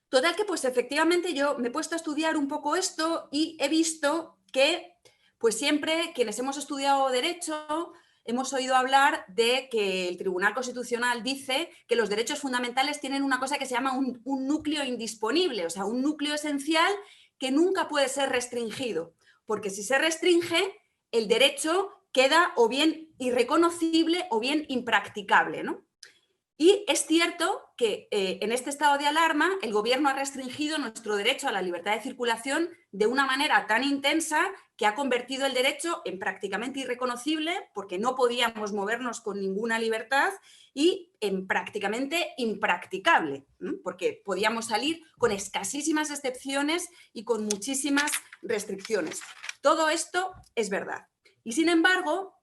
Total que pues efectivamente yo me he puesto a estudiar un poco esto y he visto que pues siempre quienes hemos estudiado derecho hemos oído hablar de que el Tribunal Constitucional dice que los derechos fundamentales tienen una cosa que se llama un núcleo indisponible, o sea, un núcleo esencial que nunca puede ser restringido, porque si se restringe, el derecho queda o bien irreconocible o bien impracticable, ¿no? Y es cierto que en este estado de alarma el gobierno ha restringido nuestro derecho a la libertad de circulación de una manera tan intensa que ha convertido el derecho en prácticamente irreconocible porque no podíamos movernos con ninguna libertad y en prácticamente impracticable, ¿no? Porque podíamos salir con escasísimas excepciones y con muchísimas restricciones. Todo esto es verdad. Y sin embargo,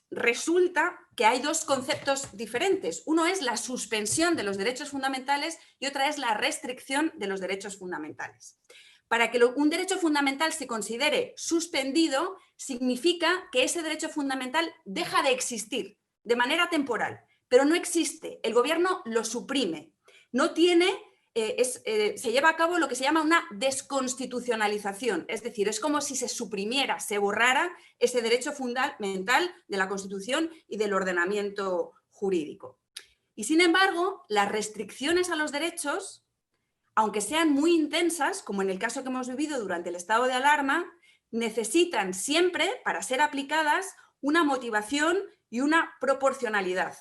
resulta que hay dos conceptos diferentes. Uno es la suspensión de los derechos fundamentales y otra es la restricción de los derechos fundamentales. Para que un derecho fundamental se considere suspendido, significa que ese derecho fundamental deja de existir de manera temporal, pero no existe. El gobierno lo suprime. No tiene... se lleva a cabo lo que se llama una desconstitucionalización, es decir, es como si se suprimiera, se borrara ese derecho fundamental de la Constitución y del ordenamiento jurídico. Y sin embargo, las restricciones a los derechos aunque sean muy intensas, como en el caso que hemos vivido durante el estado de alarma, necesitan siempre, para ser aplicadas, una motivación y una proporcionalidad.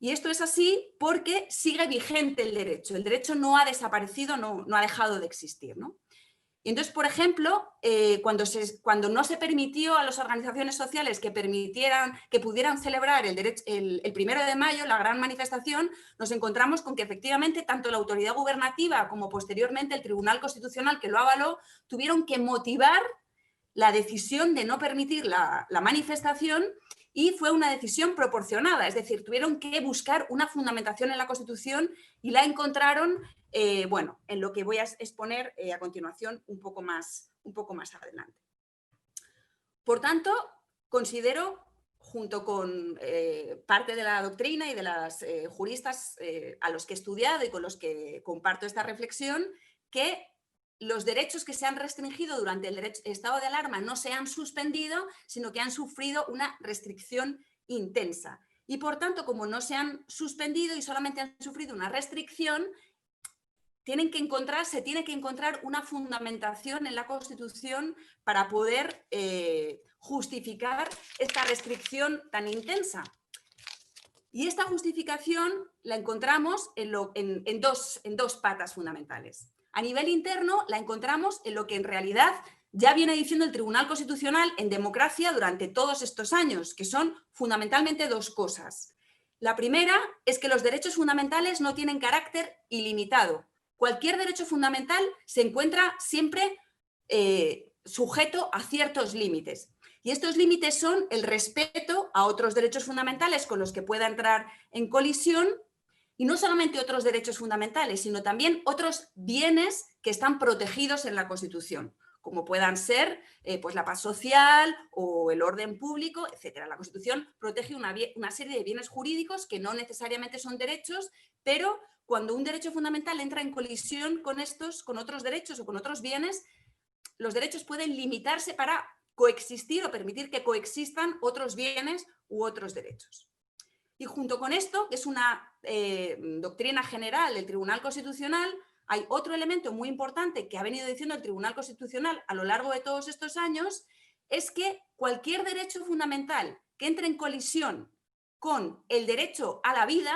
Y esto es así porque sigue vigente el derecho no ha desaparecido, no ha dejado de existir, ¿no? Y entonces, por ejemplo, cuando no se permitió a las organizaciones sociales que pudieran celebrar el 1 de mayo, la gran manifestación, nos encontramos con que efectivamente tanto la autoridad gubernativa como posteriormente el Tribunal Constitucional, que lo avaló, tuvieron que motivar la decisión de no permitir la manifestación, y fue una decisión proporcionada, es decir, tuvieron que buscar una fundamentación en la Constitución y la encontraron, bueno, en lo que voy a exponer a continuación un poco más adelante. Por tanto, considero, junto con parte de la doctrina y de las juristas a los que he estudiado y con los que comparto esta reflexión, que los derechos que se han restringido durante el estado de alarma no se han suspendido, sino que han sufrido una restricción intensa. Y por tanto, como no se han suspendido y solamente han sufrido una restricción, se tiene que encontrar una fundamentación en la Constitución para poder justificar esta restricción tan intensa. Y esta justificación la encontramos en dos patas fundamentales. A nivel interno la encontramos en lo que en realidad ya viene diciendo el Tribunal Constitucional en democracia durante todos estos años, que son fundamentalmente dos cosas. La primera es que los derechos fundamentales no tienen carácter ilimitado. Cualquier derecho fundamental se encuentra siempre sujeto a ciertos límites. Y estos límites son el respeto a otros derechos fundamentales con los que pueda entrar en colisión, y no solamente otros derechos fundamentales, sino también otros bienes que están protegidos en la Constitución, como puedan ser pues la paz social o el orden público, etc. La Constitución protege una serie de bienes jurídicos que no necesariamente son derechos, pero cuando un derecho fundamental entra en colisión con otros derechos o con otros bienes, los derechos pueden limitarse para coexistir o permitir que coexistan otros bienes u otros derechos. Y junto con esto, que es una doctrina general del Tribunal Constitucional, hay otro elemento muy importante que ha venido diciendo el Tribunal Constitucional a lo largo de todos estos años, es que cualquier derecho fundamental que entre en colisión con el derecho a la vida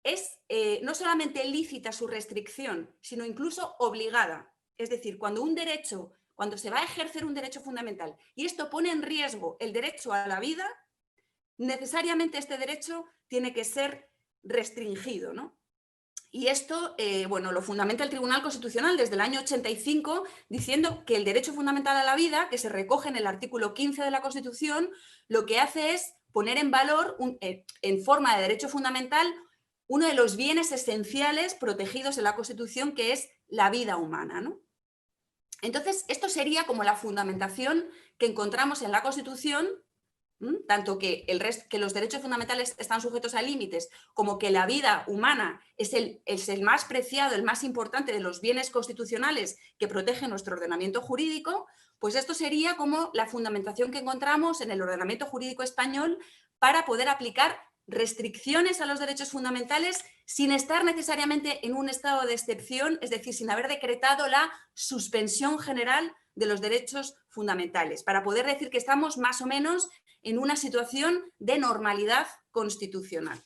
es no solamente lícita su restricción, sino incluso obligada. Es decir, cuando se va a ejercer un derecho fundamental y esto pone en riesgo el derecho a la vida, necesariamente este derecho tiene que ser restringido, ¿no? Y esto, bueno, lo fundamenta el Tribunal Constitucional desde el año 85, diciendo que el derecho fundamental a la vida, que se recoge en el artículo 15 de la Constitución, lo que hace es poner en valor, en forma de derecho fundamental, uno de los bienes esenciales protegidos en la Constitución, que es la vida humana, ¿no? Entonces, esto sería como la fundamentación que encontramos en la Constitución, tanto que los derechos fundamentales están sujetos a límites, como que la vida humana es el más preciado, el más importante de los bienes constitucionales que protege nuestro ordenamiento jurídico. Pues esto sería como la fundamentación que encontramos en el ordenamiento jurídico español para poder aplicar restricciones a los derechos fundamentales sin estar necesariamente en un estado de excepción, es decir, sin haber decretado la suspensión general de los derechos fundamentales, para poder decir que estamos más o menos en una situación de normalidad constitucional.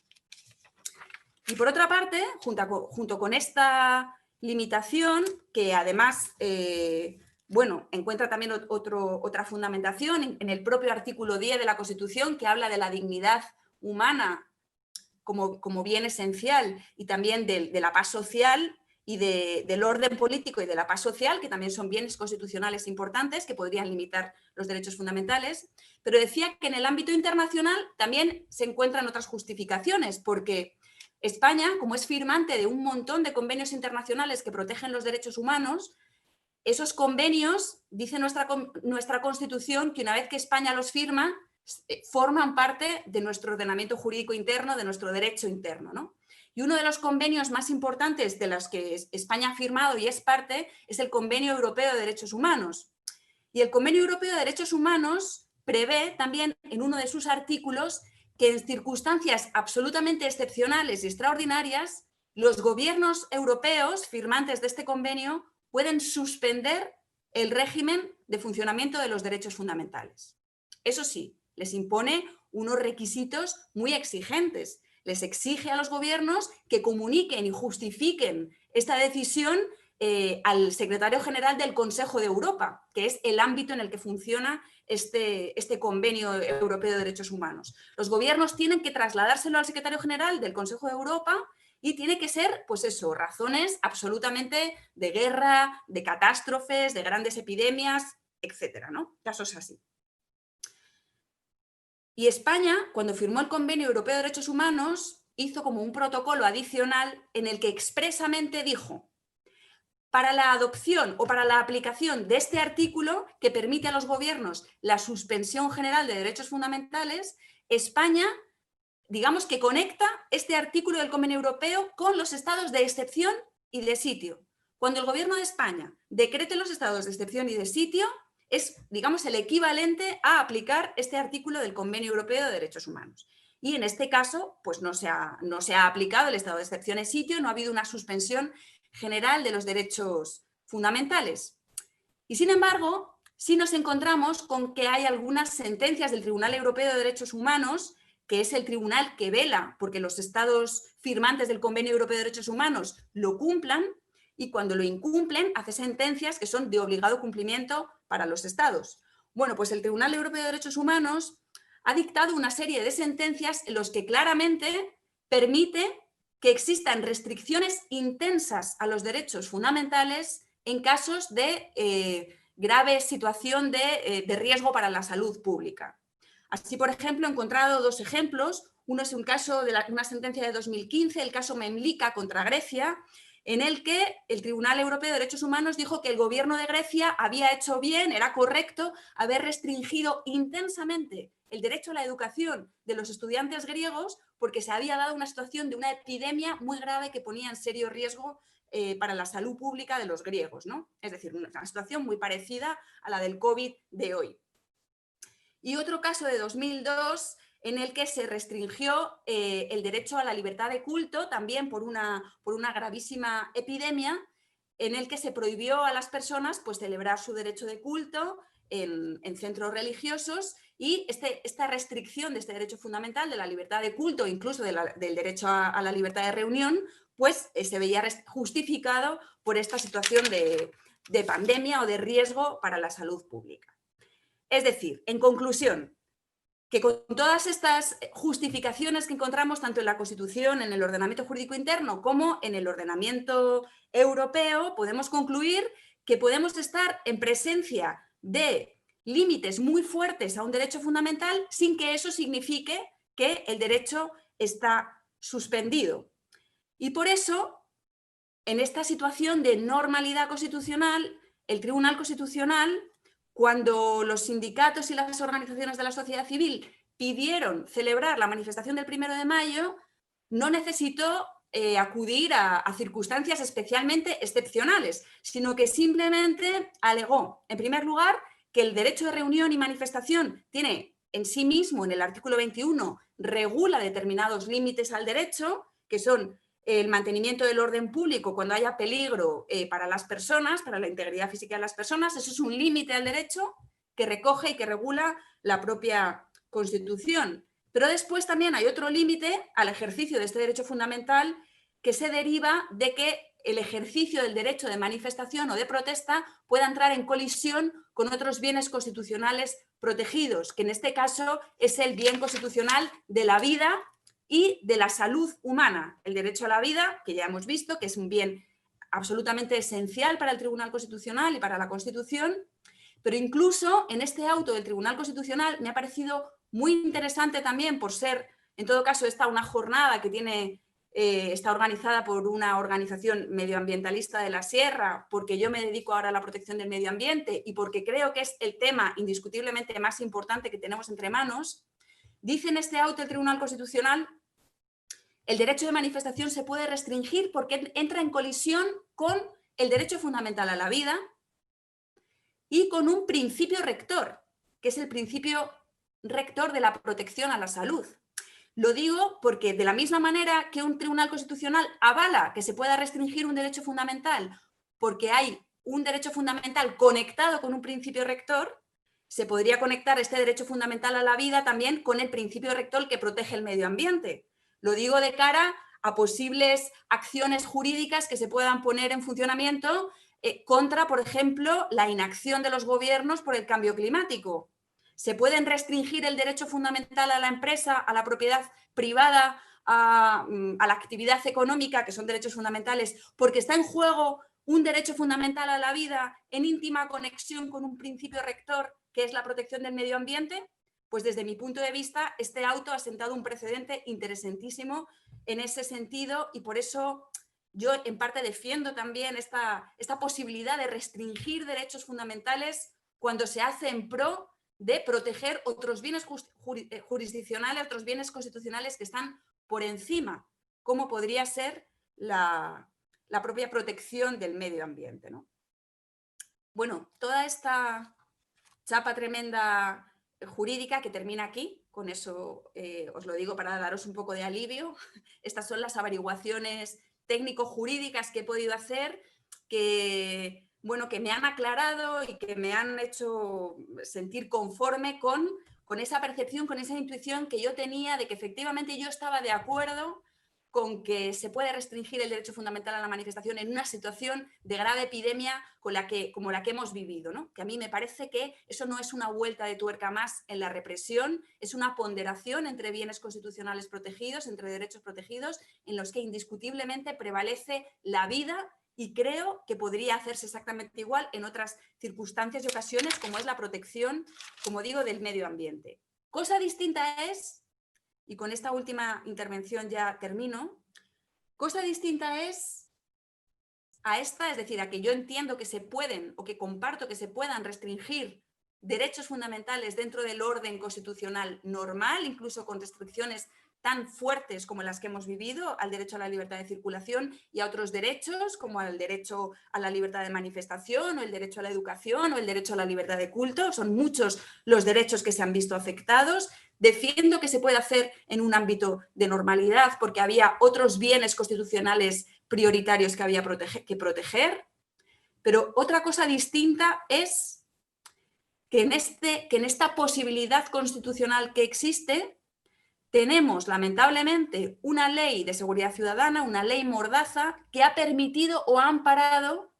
Y por otra parte, junto con esta limitación, que además bueno, encuentra también otra fundamentación en el propio artículo 10 de la Constitución, que habla de la dignidad humana como bien esencial, y también de la paz social y del orden político y de la paz social, que también son bienes constitucionales importantes que podrían limitar los derechos fundamentales. Pero decía que en el ámbito internacional también se encuentran otras justificaciones, porque España, como es firmante de un montón de convenios internacionales que protegen los derechos humanos, esos convenios, dice nuestra Constitución, que una vez que España los firma, forman parte de nuestro ordenamiento jurídico interno, de nuestro derecho interno, ¿no? Y uno de los convenios más importantes de los que España ha firmado y es parte es el Convenio Europeo de Derechos Humanos. Y el Convenio Europeo de Derechos Humanos prevé también en uno de sus artículos que en circunstancias absolutamente excepcionales y extraordinarias los gobiernos europeos firmantes de este convenio pueden suspender el régimen de funcionamiento de los derechos fundamentales. Eso sí, les impone unos requisitos muy exigentes. Les exige a los gobiernos que comuniquen y justifiquen esta decisión al secretario general del Consejo de Europa, que es el ámbito en el que funciona este Convenio Europeo de Derechos Humanos. Los gobiernos tienen que trasladárselo al secretario general del Consejo de Europa y tiene que ser, pues eso, razones absolutamente de guerra, de catástrofes, de grandes epidemias, etcétera, ¿no? Casos así. Y España, cuando firmó el Convenio Europeo de Derechos Humanos, hizo como un protocolo adicional en el que expresamente dijo: para la adopción o para la aplicación de este artículo que permite a los gobiernos la suspensión general de derechos fundamentales, España, digamos que conecta este artículo del Convenio Europeo con los estados de excepción y de sitio. Cuando el Gobierno de España decrete los estados de excepción y de sitio, es, digamos, el equivalente a aplicar este artículo del Convenio Europeo de Derechos Humanos. Y en este caso, pues no se ha aplicado el estado de excepción y sitio, no ha habido una suspensión general de los derechos fundamentales. Y sin embargo, sí nos encontramos con que hay algunas sentencias del Tribunal Europeo de Derechos Humanos, que es el tribunal que vela porque los estados firmantes del Convenio Europeo de Derechos Humanos lo cumplan, y cuando lo incumplen hace sentencias que son de obligado cumplimiento para los estados. Bueno, pues el Tribunal Europeo de Derechos Humanos ha dictado una serie de sentencias en los que claramente permite que existan restricciones intensas a los derechos fundamentales en casos de grave situación de riesgo para la salud pública. Así, por ejemplo, he encontrado dos ejemplos. Uno es un caso de una sentencia de 2015, el caso Memlika contra Grecia, en el que el Tribunal Europeo de Derechos Humanos dijo que el gobierno de Grecia había hecho bien, era correcto, haber restringido intensamente el derecho a la educación de los estudiantes griegos porque se había dado una situación de una epidemia muy grave que ponía en serio riesgo para la salud pública de los griegos, ¿no? Es decir, una situación muy parecida a la del COVID de hoy. Y otro caso de 2002 en el que se restringió el derecho a la libertad de culto, también por una gravísima epidemia, en el que se prohibió a las personas pues, celebrar su derecho de culto en centros religiosos, y esta restricción de este derecho fundamental de la libertad de culto, incluso del derecho a la libertad de reunión, pues se veía justificado por esta situación de pandemia o de riesgo para la salud pública. Es decir, en conclusión, que con todas estas justificaciones que encontramos tanto en la Constitución, en el ordenamiento jurídico interno, como en el ordenamiento europeo, podemos concluir que podemos estar en presencia de límites muy fuertes a un derecho fundamental sin que eso signifique que el derecho está suspendido. Y por eso, en esta situación de normalidad constitucional, el Tribunal Constitucional, cuando los sindicatos y las organizaciones de la sociedad civil pidieron celebrar la manifestación del 1 de mayo, no necesitó acudir a circunstancias especialmente excepcionales, sino que simplemente alegó, en primer lugar, que el derecho de reunión y manifestación tiene en sí mismo, en el artículo 21, regula determinados límites al derecho, que son el mantenimiento del orden público cuando haya peligro para las personas, para la integridad física de las personas. Eso es un límite al derecho que recoge y que regula la propia Constitución. Pero después también hay otro límite al ejercicio de este derecho fundamental que se deriva de que el ejercicio del derecho de manifestación o de protesta pueda entrar en colisión con otros bienes constitucionales protegidos, que en este caso es el bien constitucional de la vida y de la salud humana. El derecho a la vida, que ya hemos visto que es un bien absolutamente esencial para el Tribunal Constitucional y para la Constitución, pero incluso en este auto del Tribunal Constitucional me ha parecido muy interesante también por ser, en todo caso, una jornada que está organizada por una organización medioambientalista de la Sierra, porque yo me dedico ahora a la protección del medio ambiente y porque creo que es el tema indiscutiblemente más importante que tenemos entre manos. Dice en este auto el Tribunal Constitucional: el derecho de manifestación se puede restringir porque entra en colisión con el derecho fundamental a la vida y con un principio rector, que es el principio rector de la protección a la salud. Lo digo porque de la misma manera que un tribunal constitucional avala que se pueda restringir un derecho fundamental porque hay un derecho fundamental conectado con un principio rector, se podría conectar este derecho fundamental a la vida también con el principio rector que protege el medio ambiente. Lo digo de cara a posibles acciones jurídicas que se puedan poner en funcionamiento contra, por ejemplo, la inacción de los gobiernos por el cambio climático. Se pueden restringir el derecho fundamental a la empresa, a la propiedad privada, a la actividad económica, que son derechos fundamentales, porque está en juego un derecho fundamental a la vida en íntima conexión con un principio rector que es la protección del medio ambiente. Pues desde mi punto de vista, este auto ha sentado un precedente interesantísimo en ese sentido y por eso yo en parte defiendo también esta posibilidad de restringir derechos fundamentales cuando se hace en pro de proteger otros bienes jurisdiccionales, otros bienes constitucionales que están por encima, como podría ser la propia protección del medio ambiente, ¿no? Bueno, toda esta chapa tremenda jurídica que termina aquí, con eso os lo digo para daros un poco de alivio. Estas son las averiguaciones técnico-jurídicas que he podido hacer, que, bueno, que me han aclarado y que me han hecho sentir conforme con esa percepción, con esa intuición que yo tenía de que efectivamente yo estaba de acuerdo con que se puede restringir el derecho fundamental a la manifestación en una situación de grave epidemia como la que hemos vivido, ¿no? Que a mí me parece que eso no es una vuelta de tuerca más en la represión, es una ponderación entre bienes constitucionales protegidos, entre derechos protegidos, en los que indiscutiblemente prevalece la vida y creo que podría hacerse exactamente igual en otras circunstancias y ocasiones, como es la protección, como digo, del medio ambiente. Cosa distinta es, y con esta última intervención ya termino, cosa distinta es a esta, es decir, a que yo entiendo que se pueden o que comparto que se puedan restringir derechos fundamentales dentro del orden constitucional normal, incluso con restricciones tan fuertes como las que hemos vivido, al derecho a la libertad de circulación y a otros derechos como al derecho a la libertad de manifestación o el derecho a la educación o el derecho a la libertad de culto. Son muchos los derechos que se han visto afectados. Defiendo que se puede hacer en un ámbito de normalidad porque había otros bienes constitucionales prioritarios que había que proteger, pero otra cosa distinta es que en esta posibilidad constitucional que existe tenemos lamentablemente una ley de seguridad ciudadana, una ley mordaza que ha permitido o ha amparado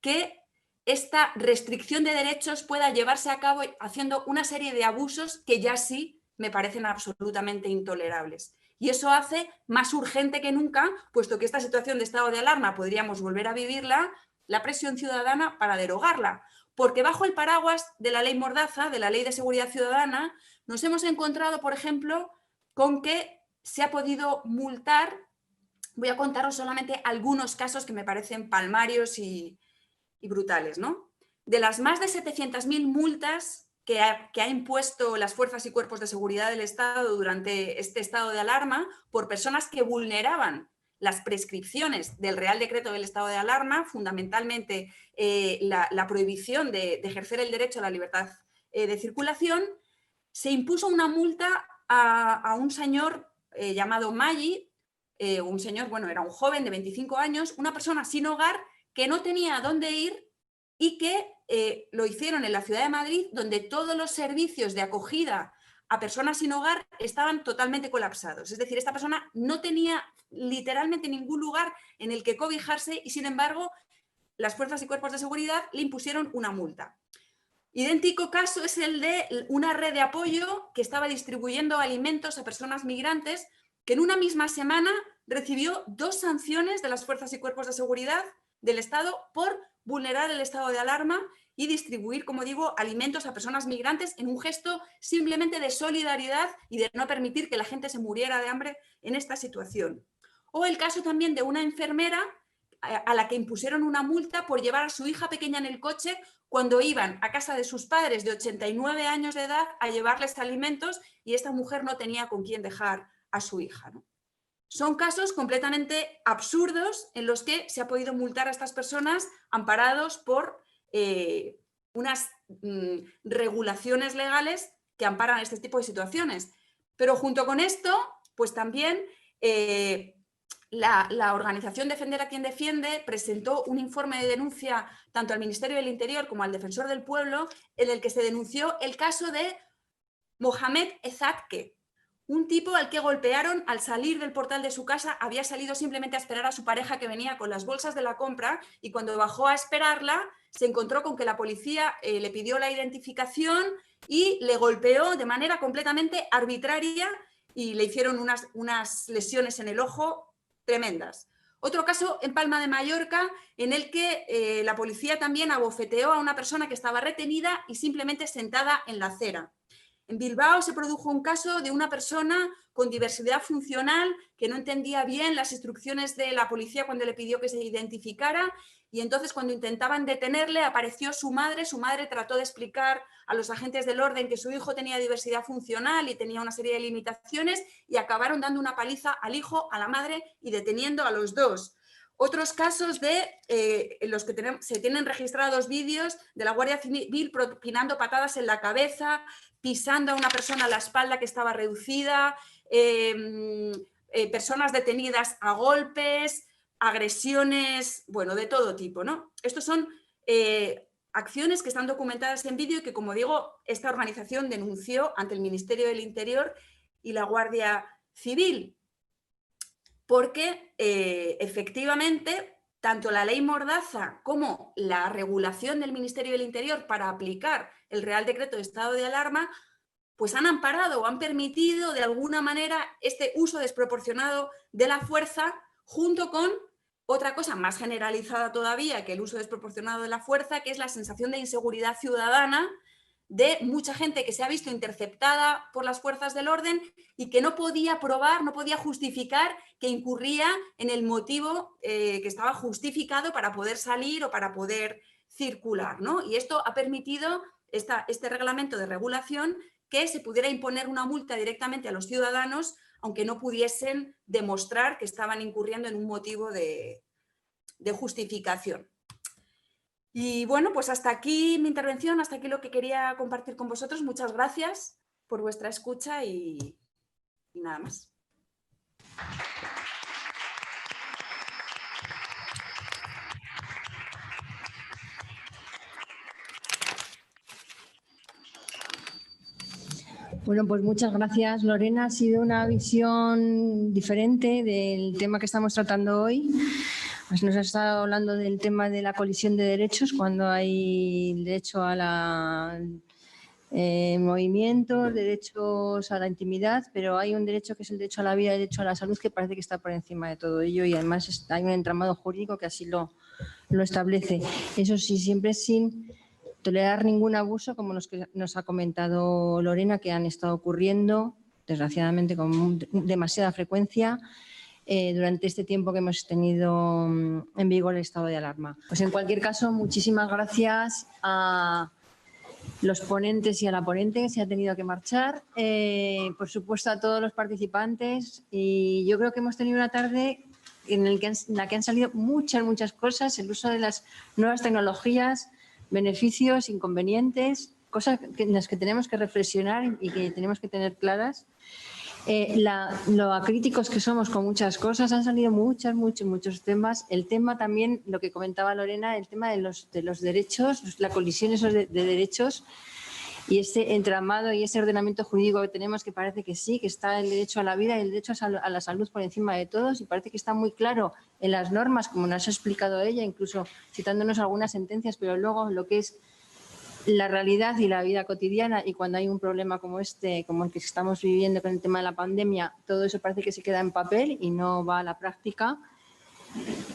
que esta restricción de derechos pueda llevarse a cabo haciendo una serie de abusos que ya sí me parecen absolutamente intolerables. Y eso hace más urgente que nunca, puesto que esta situación de estado de alarma podríamos volver a vivirla, la presión ciudadana para derogarla. Porque bajo el paraguas de la ley mordaza, de la ley de seguridad ciudadana, nos hemos encontrado, por ejemplo, con que se ha podido multar. Voy a contaros solamente algunos casos que me parecen palmarios y brutales, ¿no? De las más de 700.000 multas que ha impuesto las fuerzas y cuerpos de seguridad del Estado durante este estado de alarma por personas que vulneraban las prescripciones del Real Decreto del estado de alarma, fundamentalmente la prohibición de ejercer el derecho a la libertad de circulación, se impuso una multa a un señor llamado Maggi, un señor, bueno, era un joven de 25 años, una persona sin hogar que no tenía a dónde ir y que lo hicieron en la ciudad de Madrid, donde todos los servicios de acogida a personas sin hogar estaban totalmente colapsados. Es decir, esta persona no tenía literalmente ningún lugar en el que cobijarse y, sin embargo, las fuerzas y cuerpos de seguridad le impusieron una multa. Idéntico caso es el de una red de apoyo que estaba distribuyendo alimentos a personas migrantes que en una misma semana recibió 2 sanciones de las fuerzas y cuerpos de seguridad del Estado por vulnerar el estado de alarma y distribuir, como digo, alimentos a personas migrantes en un gesto simplemente de solidaridad y de no permitir que la gente se muriera de hambre en esta situación. O el caso también de una enfermera a la que impusieron una multa por llevar a su hija pequeña en el coche cuando iban a casa de sus padres de 89 años de edad a llevarles alimentos y esta mujer no tenía con quién dejar a su hija, ¿no? Son casos completamente absurdos en los que se ha podido multar a estas personas amparados por unas regulaciones legales que amparan este tipo de situaciones. Pero junto con esto, pues también la organización Defender a quien defiende presentó un informe de denuncia tanto al Ministerio del Interior como al Defensor del Pueblo, en el que se denunció el caso de Mohamed Ezatke, un tipo al que golpearon al salir del portal de su casa. Había salido simplemente a esperar a su pareja, que venía con las bolsas de la compra, y cuando bajó a esperarla se encontró con que la policía le pidió la identificación y le golpeó de manera completamente arbitraria y le hicieron unas lesiones en el ojo tremendas. Otro caso en Palma de Mallorca, en el que la policía también abofeteó a una persona que estaba retenida y simplemente sentada en la acera. En Bilbao se produjo un caso de una persona con diversidad funcional que no entendía bien las instrucciones de la policía cuando le pidió que se identificara, y entonces cuando intentaban detenerle apareció su madre. Su madre trató de explicar a los agentes del orden que su hijo tenía diversidad funcional y tenía una serie de limitaciones, y acabaron dando una paliza al hijo, a la madre, y deteniendo a los dos. Otros casos en los que se tienen registrados vídeos de la Guardia Civil propinando patadas en la cabeza, pisando a una persona a la espalda que estaba reducida, personas detenidas a golpes, agresiones, bueno, de todo tipo, ¿no? Estos son acciones que están documentadas en vídeo y que, como digo, esta organización denunció ante el Ministerio del Interior y la Guardia Civil, porque efectivamente tanto la ley Mordaza como la regulación del Ministerio del Interior para aplicar el Real Decreto de Estado de Alarma pues han amparado o han permitido de alguna manera este uso desproporcionado de la fuerza, junto con otra cosa más generalizada todavía que el uso desproporcionado de la fuerza, que es la sensación de inseguridad ciudadana de mucha gente que se ha visto interceptada por las fuerzas del orden y que no podía probar, no podía justificar que incurría en el motivo que estaba justificado para poder salir o para poder circular, ¿no? Y esto ha permitido este reglamento de regulación que se pudiera imponer una multa directamente a los ciudadanos, aunque no pudiesen demostrar que estaban incurriendo en un motivo de justificación. Y bueno, pues hasta aquí mi intervención, hasta aquí lo que quería compartir con vosotros. Muchas gracias por vuestra escucha y nada más. Bueno, pues muchas gracias, Lorena. Ha sido una visión diferente del tema que estamos tratando hoy. Pues nos has estado hablando del tema de la colisión de derechos, cuando hay derecho a la movimientos, derechos a la intimidad, pero hay un derecho que es el derecho a la vida, el derecho a la salud, que parece que está por encima de todo ello, y además hay un entramado jurídico que así lo establece. Eso sí, siempre sin tolerar ningún abuso, como los que nos ha comentado Lorena, que han estado ocurriendo, desgraciadamente, con demasiada frecuencia durante este tiempo que hemos tenido en vigor el estado de alarma. Pues en cualquier caso, muchísimas gracias a los ponentes y a la ponente que se ha tenido que marchar, por supuesto a todos los participantes, y yo creo que hemos tenido una tarde en la que han salido muchas cosas, el uso de las nuevas tecnologías, beneficios, inconvenientes, cosas en las que tenemos que reflexionar y que tenemos que tener claras. Lo acríticos que somos con muchas cosas, han salido muchos temas. El tema también, lo que comentaba Lorena, el tema de los derechos, la colisión de derechos y ese entramado y ese ordenamiento jurídico que tenemos, que parece que sí, que está el derecho a la vida y el derecho a la salud por encima de todos, y parece que está muy claro en las normas, como nos ha explicado ella, incluso citándonos algunas sentencias, pero luego lo que es la realidad y la vida cotidiana, y cuando hay un problema como como el que estamos viviendo con el tema de la pandemia, todo eso parece que se queda en papel y no va a la práctica.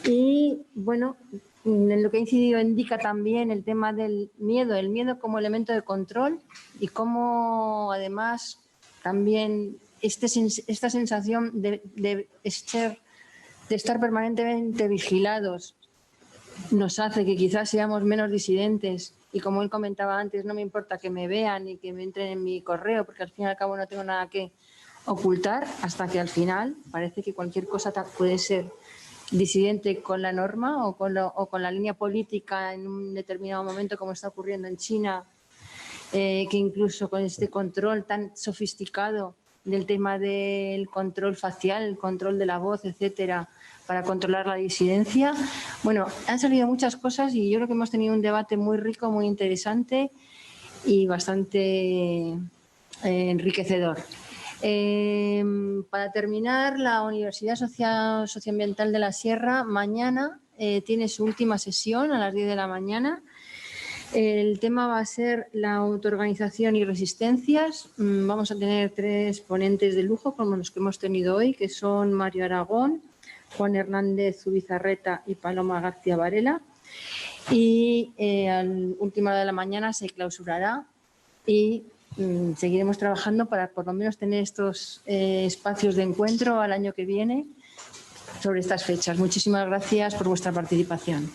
Y bueno, en lo que ha incidido indica también el tema del miedo, el miedo como elemento de control, y cómo además también esta sensación de estar permanentemente vigilados nos hace que quizás seamos menos disidentes. Y como él comentaba antes, no me importa que me vean y que me entren en mi correo, porque al fin y al cabo no tengo nada que ocultar, hasta que al final parece que cualquier cosa puede ser disidente con la norma o con la línea política en un determinado momento, como está ocurriendo en China, que incluso con este control tan sofisticado del tema del control facial, el control de la voz, etcétera, para controlar la disidencia. Bueno, han salido muchas cosas y yo creo que hemos tenido un debate muy rico, muy interesante y bastante enriquecedor. Para terminar, la Universidad Socioambiental de la Sierra mañana tiene su última sesión a las 10 de la mañana. El tema va a ser la autoorganización y resistencias. Vamos a tener 3 ponentes de lujo como los que hemos tenido hoy, que son Mario Aragón, Juan Hernández Zubizarreta y Paloma García Varela. Y a la última hora de la mañana se clausurará y seguiremos trabajando para por lo menos tener estos espacios de encuentro al año que viene sobre estas fechas. Muchísimas gracias por vuestra participación.